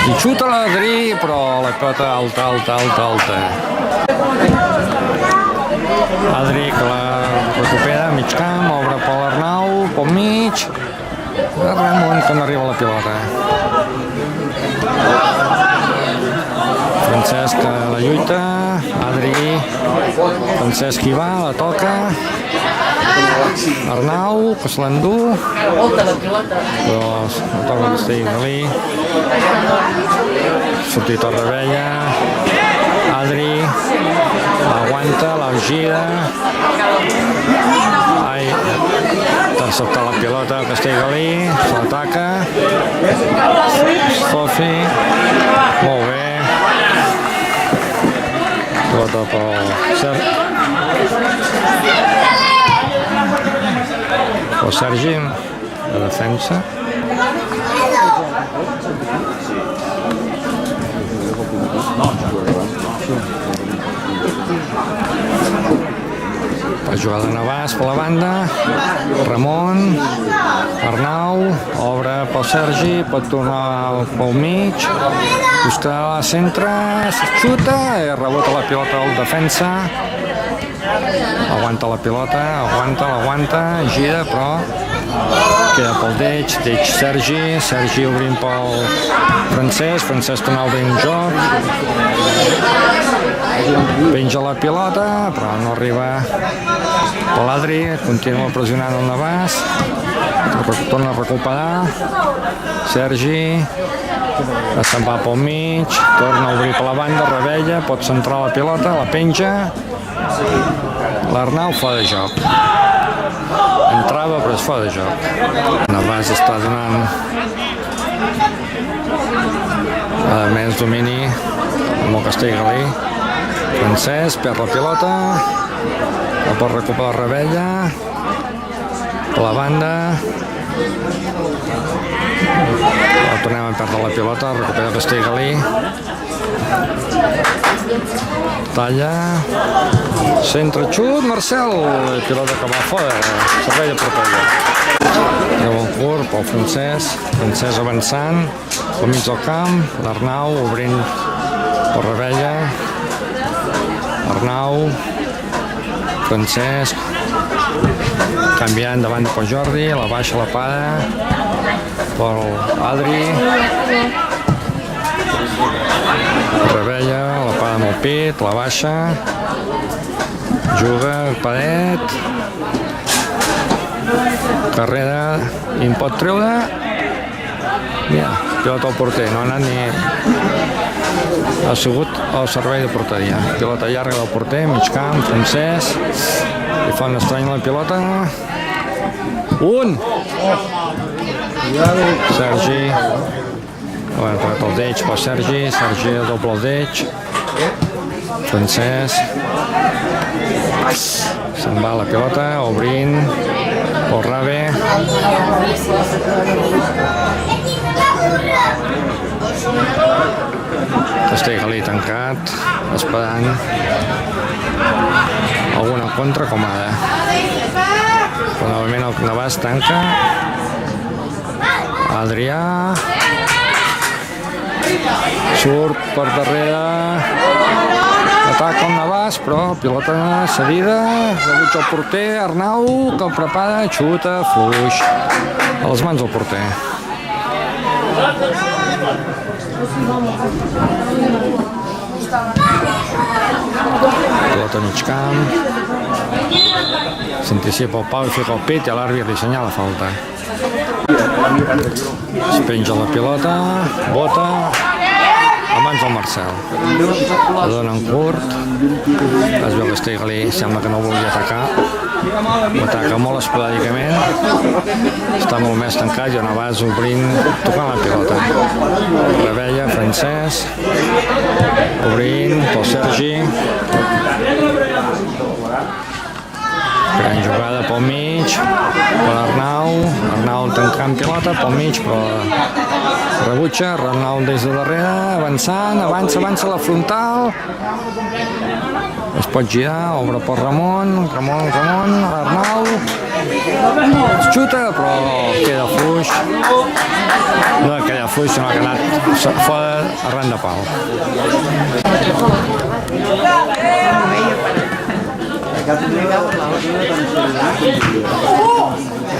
I xuta l'Adri, però la pilota alta. Adri que la recupera, mig camp, obre per l'Arnau, pel mig. Ramon que no arriba a la pilota. Francesc a la lluita, Adri, Francesc hi va, la toca. Arnau, que se l'endú. Però la toca Castellgalí. Sortit a Rebella. Adri, aguanta, la gira. Ai, interceptar la pilota Castellgalí, se l'ataca. Fofi, molt bé. Pilota pel Sergi, de defensa. La jugada de Navàs per la banda, Ramon, Arnau, obre pel Sergi, pot tornar pel mig, busca la centre, xuta, i rebota la pilota al defensa, aguanta la pilota, l'aguanta, gira, però queda pel Deix, Sergi obrint pel Francesc torna a obrir un joc, penja la pilota, però no arriba per l'Adri, continua pressionant el Navàs, torna a recuperar, Sergi, se'n va pel mig, torna a obrir per la banda, Rebella, pot centrar la pilota, la penja, l'Arnau fa de joc. Entrava però es fa de joc. Navàs està donant més domini amb el Castellgalí. Francesc perd la pilota, la pot recuperar Rebella, per la banda, la tornem a perdre la pilota, recupera Castellgalí, talla, centre, xut, Marcel, pilota que va fora, servei de porteria. Treu el curt pel Francesc avançant, pel mig del camp, l'Arnau obrint per Rebella, Arnau, Francesc, canviant davant pel Jordi, la baixa la para, pel Adri, Rebella, la para amb el pit, la baixa, juga, padet, carrera, i en pot treure, mira, pilota al porter, no ha anat ni... Ha sigut el servei de porteria. Pilota llarga del porter, mig camp, Francesc, li fa un estrany la pilota. Sergi, ha pagat el Deix per Sergi doble el Deix, Francesc, se'n va la pilota, obrint, pel Rabe, Castellgalí tancat, esperant alguna contra com ara. Però novament el Navàs tanca, Adrià, surt per darrere, ataca el Navàs, però pilota cedida, rebutja el porter, Arnau, que el prepara, xuta, fluix, a les mans del porter. Pilota mig camp, s'anticipa el Pau i fica el pit i l'àrbitre li assenyala falta. Es penja la pilota, bota, a mans del Marcel. La dona en curt, es veu que Castellgalí sembla que no vulgui atacar, ho ataca molt esporàdicament, està molt més tancat i on vas obrint, tocant la pilota. Rebella, Francesc, obrint pel Sergi, gran jugada pel mig, per Arnau tancant pilota pel mig, però rebutja, Arnau des de darrere, avançant, avança la frontal, es pot girar, obre per Ramon, Arnau, xuta, però queda fluix, no queda fluix, sinó que ha anat fora arran de pal.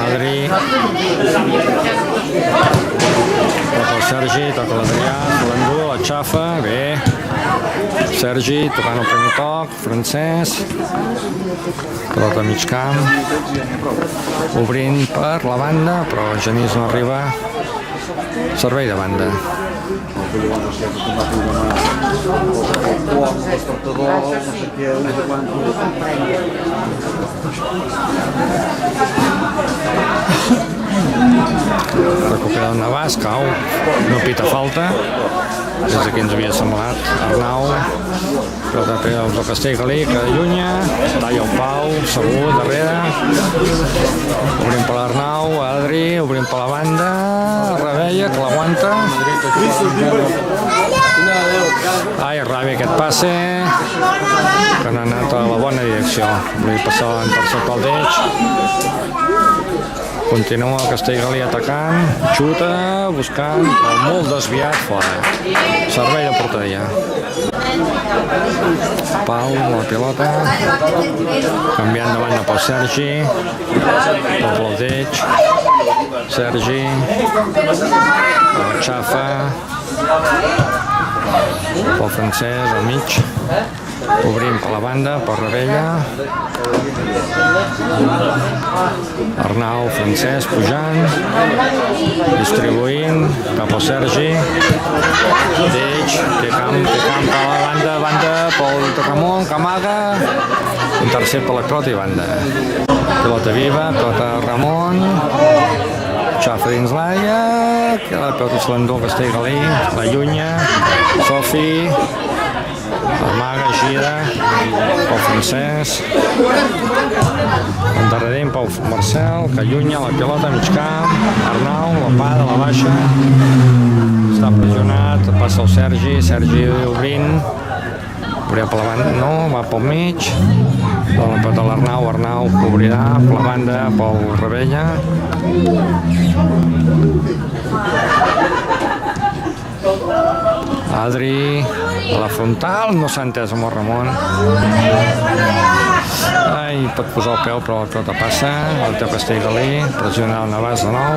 Adri, toca el Sergi, toca l'Adrià, l'endú, la xafa, bé, Sergi tocant el primer toc, Francesc, pilota a mig camp, obrint per la banda, però Genís no arriba, servei de banda. Recupera el Navàs, cau, no pita falta, des d'aquí ens havia semblat. Arnau, pilota per el Castellgalí, que allunya, talla el Pau, segur, darrere, obrim per l'Arnau, Adri, obrim per la banda, Rebella, que l'aguanta. Ai, ràbia aquest passe, que no ha anat a la bona direcció. Volia passar l'intercepte al Deix. Continua Castellgalí atacant, xuta, buscant, molt desviat, fora. Servei de porteria. Pau, la pilota, canviant de banda pel Sergi, pel Blodeix, Sergi, la xafa, pel Francesc, al mig, obrim per la banda, per Rebella, Arnau, Francesc, pujant, distribuint, cap al Sergi, Deix, té camp a la banda pel Ramon, que amaga, intercepta la pilota i banda. Pilota viva, pilota Ramon, xafa dins l'àrea, que la pilota se l'endú el Castellgalí, la llunya, Sofi, amaga, gira, pel Francesc, endarrerint pel Marcel, que allunya la pilota a mig camp, Arnau, la pada, la baixa, està pressionat, passa el Sergi obrint, obrirà per la banda, no, va pel mig, dona la pilota a l'Arnau, Arnau obrirà per la banda, pel Rebella, Adri, a la frontal, no s'ha entès amb el Ramon. Ai, pot posar el peu, però la pilota passa, el teu Castellgalí, pressiona el Navàs de nou,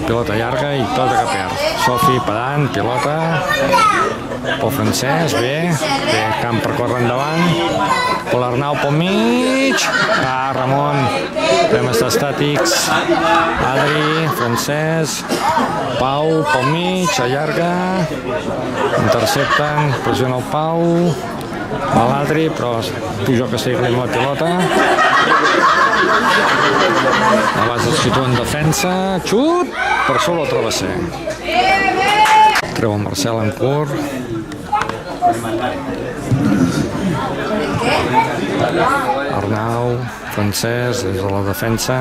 pilota llarga i pilota que perd. Sofi pedant, pilota, pel Francesc, bé, té camp per córrer endavant, per l'Arnau pel mig, Ramon, podem estar estàtics, Adri, Francesc, Pau pel mig, allarga, intercepten, pressiona el Pau, a l'Adri, però puja que sigui amb la pilota, a base del situa en defensa, xut, per sobre el travesser. Treu el Marcel en curt, Arnau, Francesc, des de la defensa,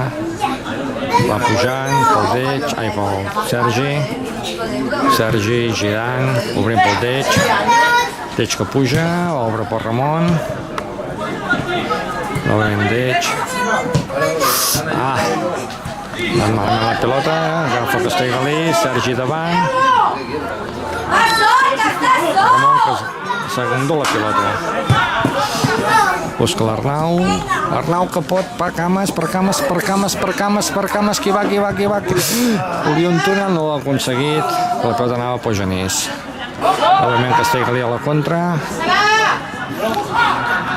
va pujant pel Deix, pel Sergi girant, obrint pel Deix que puja, obre per Ramon, obrint Deix, van malament la pilota, agafa el Castellgalí, Sergi davant, Ramon que s'endú la pilota. Busca l'Arnau. Arnau que pot, per cames, qui va. Volia un túnel, no l'ha aconseguit. La pilota anava a Pojanís. Òbviament Castellgalí a la contra.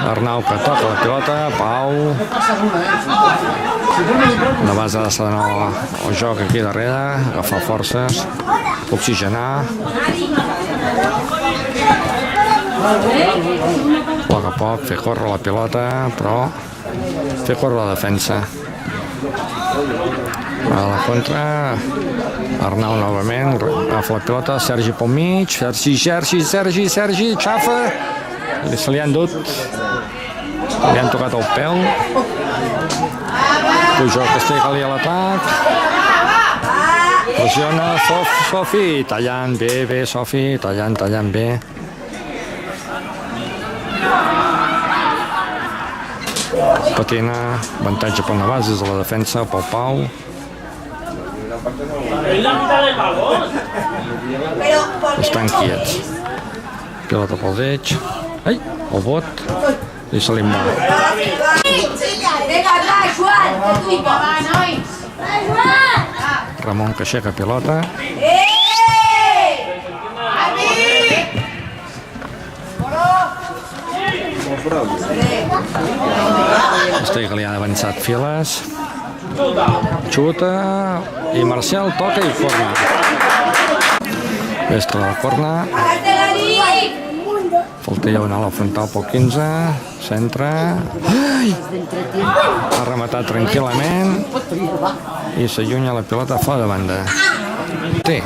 Arnau que toca la pilota, Pau. La base de la el joc aquí darrere, agafar forces, oxigenar. A poc, fer córrer la pilota, però fer córrer la defensa. A la contra, Arnau novament, agafa la pilota, Sergi pel mig, Sergi, xafa, i se li han dut, li han tocat el peu. Pujol Castellgalí a l'atac. Pressiona Sofi, tallant bé, Sofi, tallant bé. Patina, avantatge per la base, des de la defensa, pel Pau. Estan quiets. Pilota pel Deix. Ai, el bot. I se li en va. Ramon que aixeca pilota. Castellgalí ha avançat files. Xuta i Marcial toca i corna. Vestre de la corna. Falta diagonal al frontal pel 15. Centra. Ha rematat tranquil·lament i s'allunya la pilota fora de banda. Sí.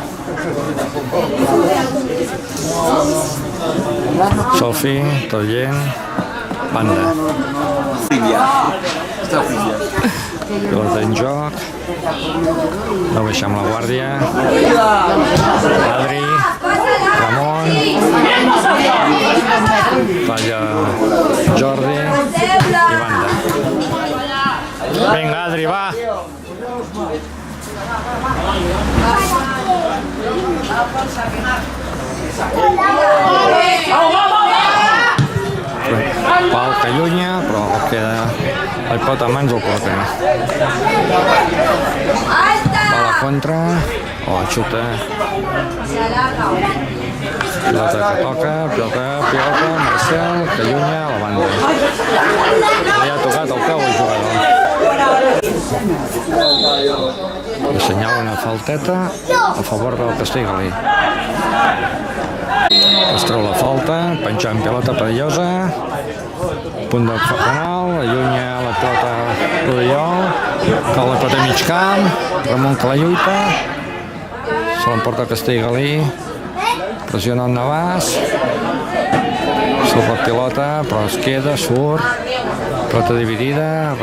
Sofi, Tollent, banda. Pilota en joc. No baixem la guàrdia. Adri, Ramon, falla Jordi i banda. Vinga, Adri, va! Pau que allunya, però queda el pot a mans o porta. Va a la contra, xuta. Pilota que toca, pilota, Marcel, que allunya a la banda. Li ha tocat el peu al jugador. Assenyala una falteta a favor del Castellgalí. Es treu la falta, penjant pilota perillosa, punt del penal, allunya la pilota Rodriol, cau la pilota a mig camp, Ramon que la lluita, se l'emporta Castellgalí, pressiona el Navàs, surt la pilota, però es queda, surt, pilota dividida,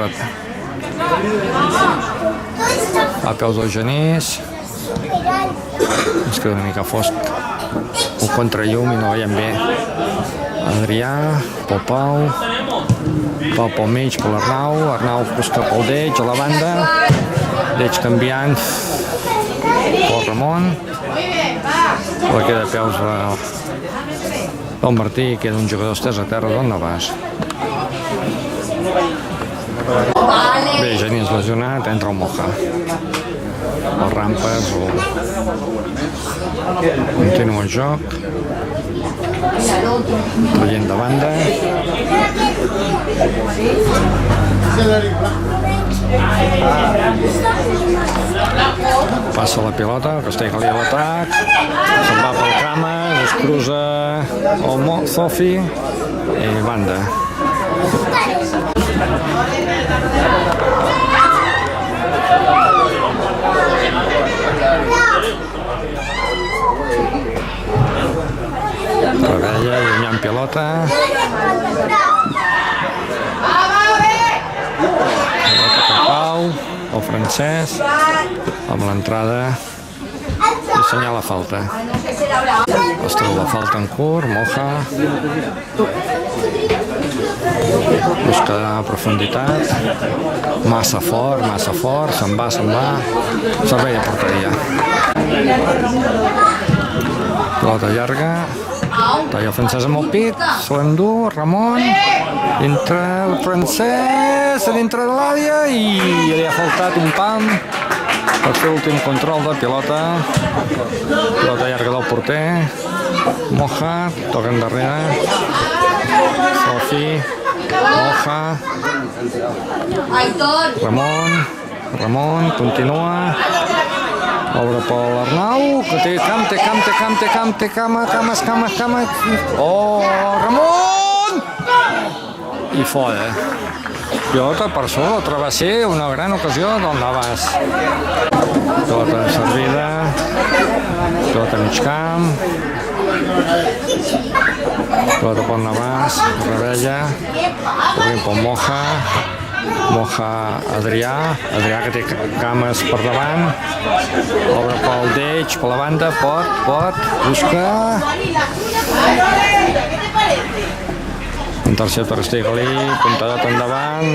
a peus del Genís, es queda una mica fosc, un contrallum i no veiem bé. Adrià, pel Pau pel mig, per l'Arnau busca pel Deix a la banda, Deix canviant pel Ramon, però queda a peus del Martí, queda un jugador estès a terra del Navàs. Bé, Genís lesionat, entra el Moja. Els Rampes continua el joc, traient de banda, passa la pilota, Castellgalí a l'atac, se'n va pel Cames, es cruza el Sofi i banda. Rebella, llunyant pilota. Pilota per Pau, el francès, amb l'entrada i assenyala falta. Es treu la falta en curt, Moja. Busca profunditat, massa fort, se'n va, servei de porteria. Pilota llarga, Talla el francès amb el pit, se l'endú, Ramon, entra el francès a dintre de l'àrea i li ha faltat un pam per fer l'últim control de pilota. Pilota llarga del porter, Moja, toca endarrere, Sofi, Moja, Ramon, continua, obre per l'Arnau, que té cames. Oh, Ramon! I fora. Pilota per sobre, l'altre va ser una gran ocasió del Navàs. Pilota servida, pilota mig camp, pilota pel Navàs, Rebella, obrim pel Moja, Adrià que té cames per davant, obre pel Deix, per la banda, pot, busca. Intercepta Castellgalí, puntadot endavant i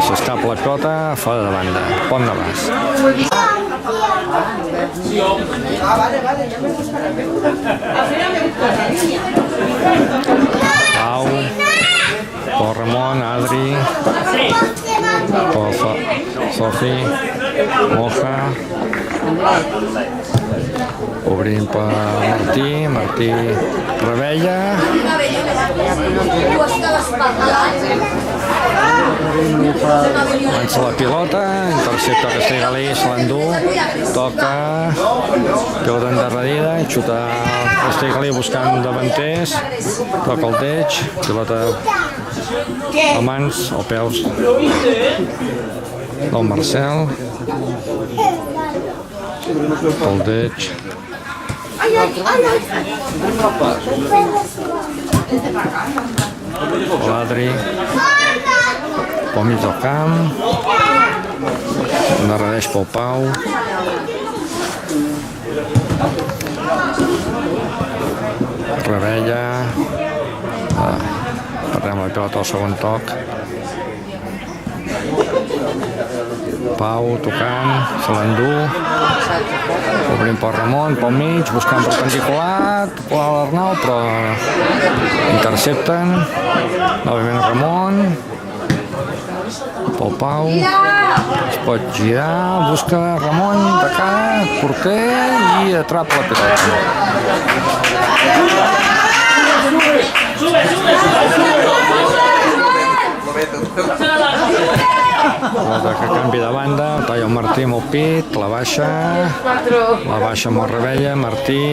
s'escapa la pilota fora de banda. Pont Navàs. Pau, Pol Ramon, Adri, Pol Sofi, Moja, obrim per Martí, Rebella, lança la pilota, intercepta Castellgalí, se l'endú, toca, pilota endarrerida, xuta Castellgalí buscant davanters, toca el Deix, pilota a mans o peus del Marcel, pel Deix, l'Adri, pel mig del camp, endarrereix pel Pau, Rebella, perdem la pilota al segon toc, Pau tocant, se l'endú, obrim pel Ramon, pel mig, buscant perpendicular, a l'Arnau, però intercepten, novament Ramon, pel Pau, es pot girar, busca Ramon de cara, porter i atrapa la pilota. Pilota que canvi de banda, talla el Martí amb el pit, la baixa amb el Rebella, Martí,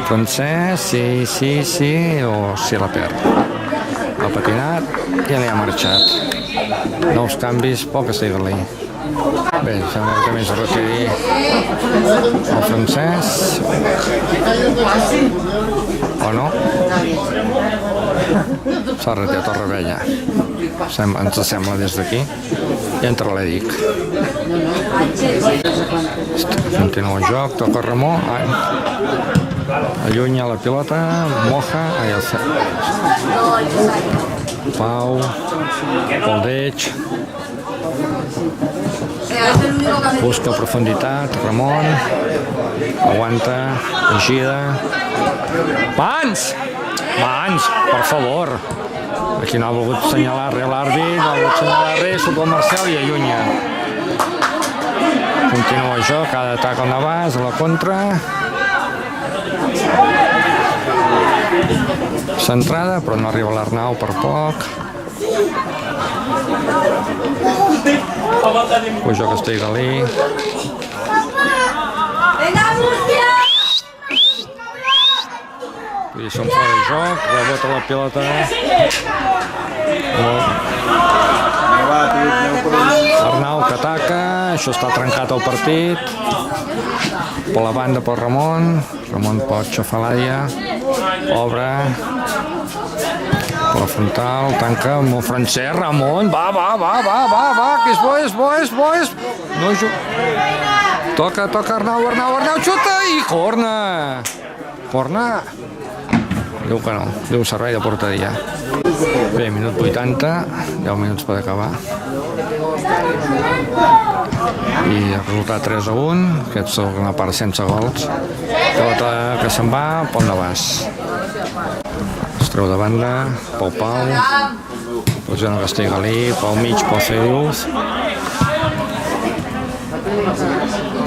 Francesc, sí, o si la perd. Ha patinat i ja li ha marxat. Nous canvis, poc Castellgalí. Bé, sembla que també es retiri el Francesc. O no? S'ha retirat el Rebella. Ens sembla des d'aquí. I entra l'Edic. Continua el joc, toca Ramon. Allunya la pilota, Moja, Pau, Poldeix, busca profunditat, Ramon, aguanta, gira, Mans, per favor. Aquí no ha volgut assenyalar res l'àrbit, no ha volgut assenyalar res, surt el Marcel i allunya. Continua el joc, ha d'atacar el Navàs, a la contra. Centrada, però no arriba l'Arnau per poc. Puja Castellgalí. I són fora de joc, rebota la pilota. Arnau que ataca, això està trencat el partit. Per la banda per Ramon pot xafar l'àrea, obre, per la frontal, tanca amb el Francesc, Ramon, va, que és bo. No toca Arnau, xuta i corna. Diu que no, diu servei de porteria. Bé, minut 80, 10 minuts per acabar. I el resultat 3-1, aquest és una part sense gols. Pilota que se'n va, Pont Navàs. treu de banda, Pau, posant el Castellgalí, pel mig, pel Felius.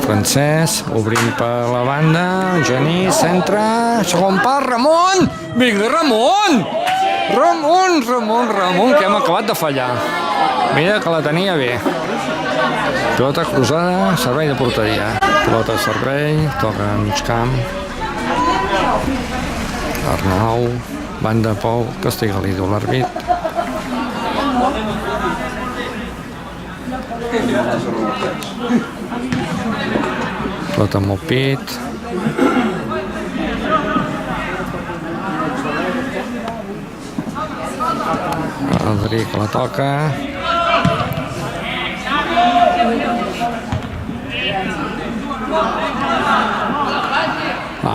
Francesc, obrint per la banda, Genís, centre, segon pas, Ramon! Vinga, Ramon! Ramon, que hem acabat de fallar. Mira que la tenia bé. Pilota cruzada, servei de porteria. Pilota de servei, toca a mig camp. Arnau, banda Pau, Castellgalí, diu l'àrbit. Pilota amb el pit. Adri que la toca.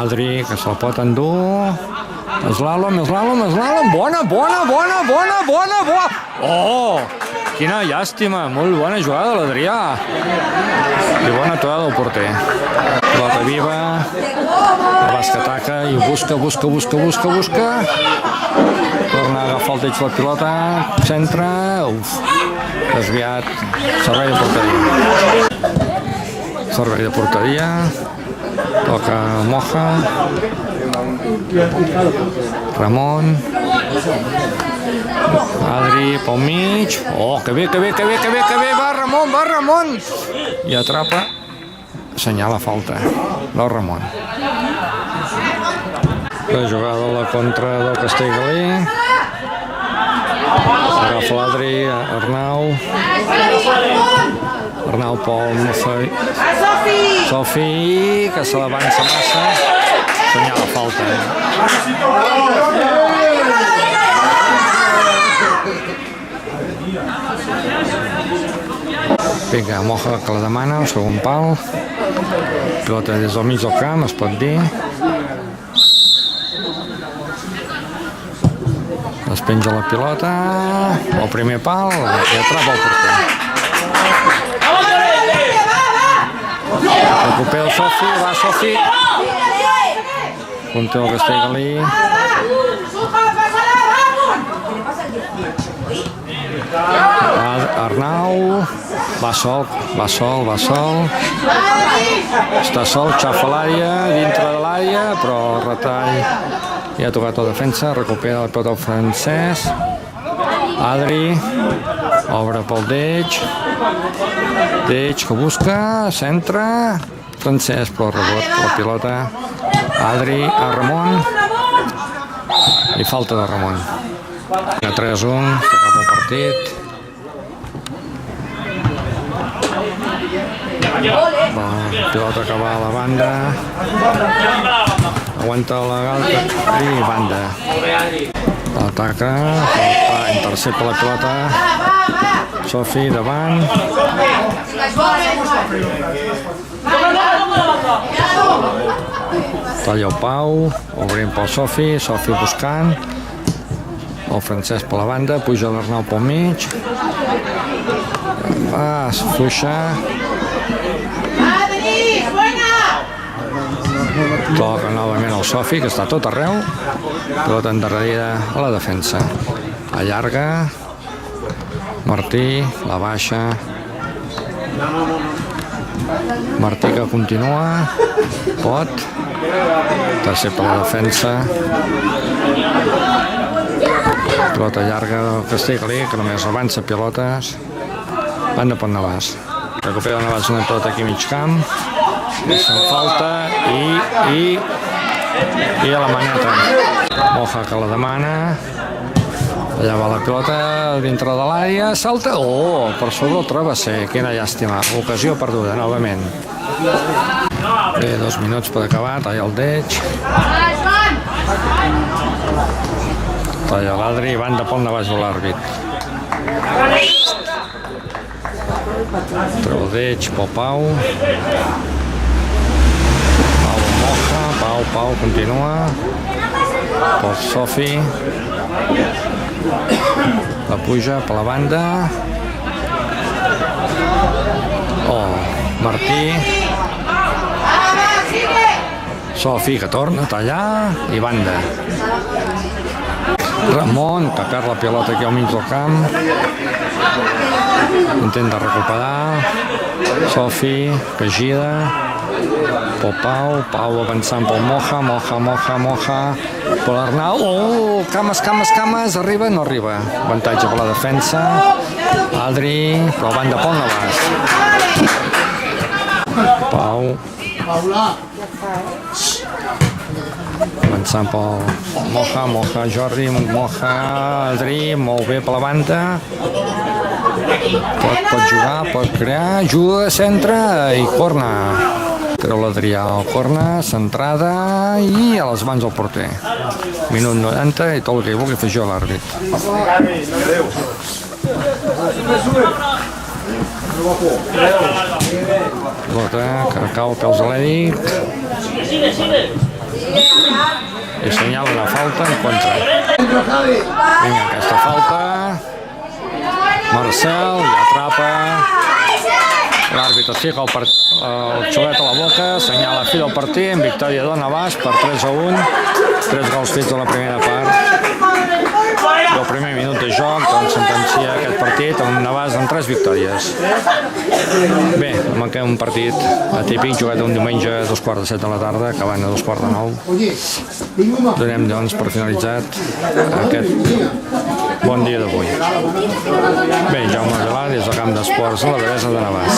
Adri que se'l pot endur. Eslàlom. Bona. Oh, quina llàstima. Molt bona jugada de l'Adrià. I bona aturada del porter. Pilota viva. El Basc ataca i busca. Torna a agafar el teig de la pilota. Centre. Desviat. Servei de porteria. Toca Moja. Ramon. Adri pel mig. Oh, que bé. Va Ramon. I atrapa. Senyala falta del Ramon. La jugada a la contra del Castellgalí. Agafa l'Adri, Arnau pel Sofi, que se l'avança massa. Senyala falta. Vinga, Moja que la demana, el segon pal. Pilota des del mig del camp, es pot dir. Es penja la pilota, el primer pal i atrapa el porter. Recupera el Sofi, va Sofi. Conté el Castellgalí. Arnau, va sol. Està sol, xafa l'àrea, dintre de l'àrea, però retall. Ja ha tocat la defensa, recupera el pilota el Francesc. Adri, obre pel Deix que busca, centra. Francesc, però rebot la pilota. Adri a Ramon. I falta de Ramon. A 3-1, s'acaba el partit. Pilota que va a la banda. Aguanta la galta i banda. Ataca, intercepta la pilota. Sofi davant. Talla el Pau, obrint pel Sofi buscant. El Francesc per la banda, puja l'Arnau pel mig. Va, es fluixa. Toca novament el Sofi, que està tot arreu. Pilota endarrerida a la defensa. Allarga. Martí, la baixa. Martí que continua. Pot. Tercer per la defensa. Pilota llarga del Castellgalí, que només avança pilotes. Banda per Navàs. Recupera Navàs una pilota aquí a mig camp. Se'n falta i a la maneta. Moja que la demana. Allà va la pilota dintre de l'àrea. Salta. Oh, per sobre el travesser. Quina llàstima. Ocasió perduda, novament. Bé, 2 minuts per acabar. Talla el Deix. Talla l'Adri. Banda pel Navàs o l'àrbit. Treu el Deix pel Pau. Pau continua. Pel Sofi. La puja per la banda. Oh, Martí. Sofi que torna a tallar i banda. Ramon, que perd la pilota aquí al mig del camp. Intenta recuperar. Sofi, que gira. Pau avançant pel Moja. Per l'Arnau. Oh, cames. Arriba, no arriba. Avantatge per la defensa. Adri, però banda pel Navàs. Pau. Avançant pel Moja, Jordi, Adri, molt bé per la banda. Pot jugar, pot crear, juga, centra i corna. Treu l'Adrià al corna, centrada i a les mans del porter. Minut 90 i tot el que hi vulgui fer jo l'àrbit. Pilota, que cau peus a l'Èdic. I assenyala una falta en contra. Vinga, aquesta falta. Marcel, i atrapa. L'àrbit es fica el xulet a la boca, assenyala fi del partit, en victòria del Navàs per 3-1. 3 gols fets a la primera part. I el primer minut de joc doncs sentencia aquest partit amb un Navàs amb 3 victòries. Bé, manca un partit atípic jugat un diumenge a 2:15 de la tarda, acabant a 8:45. Donem doncs per finalitzat aquest bon dia d'avui. Bé, Jaume Vilà, des del camp d'esports a la Devesa de Navàs.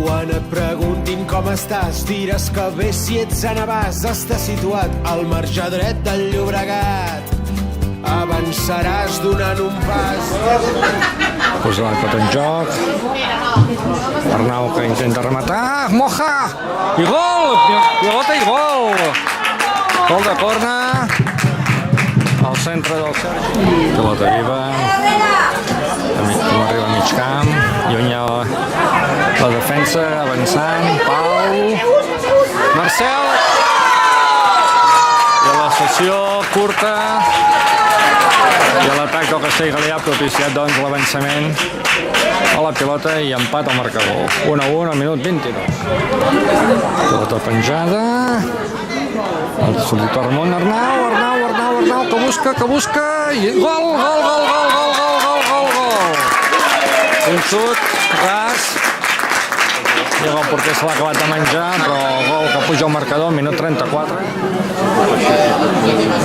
Quan et preguntin com estàs, diràs que bé si ets a Navàs. Està situat al marge dret del Llobregat. Avançaràs donant un pas. Posa la pilota en joc. Arnau que intenta rematar. Moja! I gol! Pilota i gol! Gol de corna. Al centre del Sergi. Pilota viva. Arriba a mig camp. Lluny la defensa, avançant. Pau. Marcel. I a la sessió curta. I a l'atac del Castellgalí ha propiciat doncs l'avançament a la pilota i empat al marcador. 1-1 al minut 22. Pilota penjada. El sol·licitor Ramon, Arnau, que busca, i gol! Un xut, ras, i el porter se l'ha acabat de menjar, però el gol que puja al marcador, minut 34.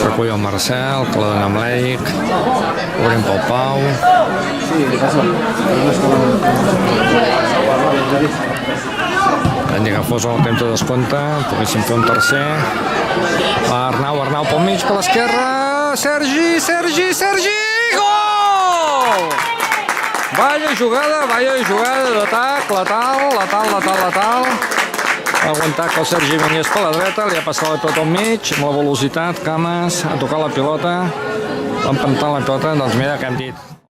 Recull el Marcel, que la dona amb l'Eric, obrim pel Pau. Ni que fos el temps de descompte, poguéssim fer un tercer. Arnau pel mig, per l'esquerra. Sergi! Gol! Vaya jugada d'atac, letal. Ha aguantat que el Sergi vingués per la dreta, li ha passat la pilota al mig, amb la velocitat, cames, ha tocat la pilota, l'ha empentat la pilota, doncs mira què hem dit.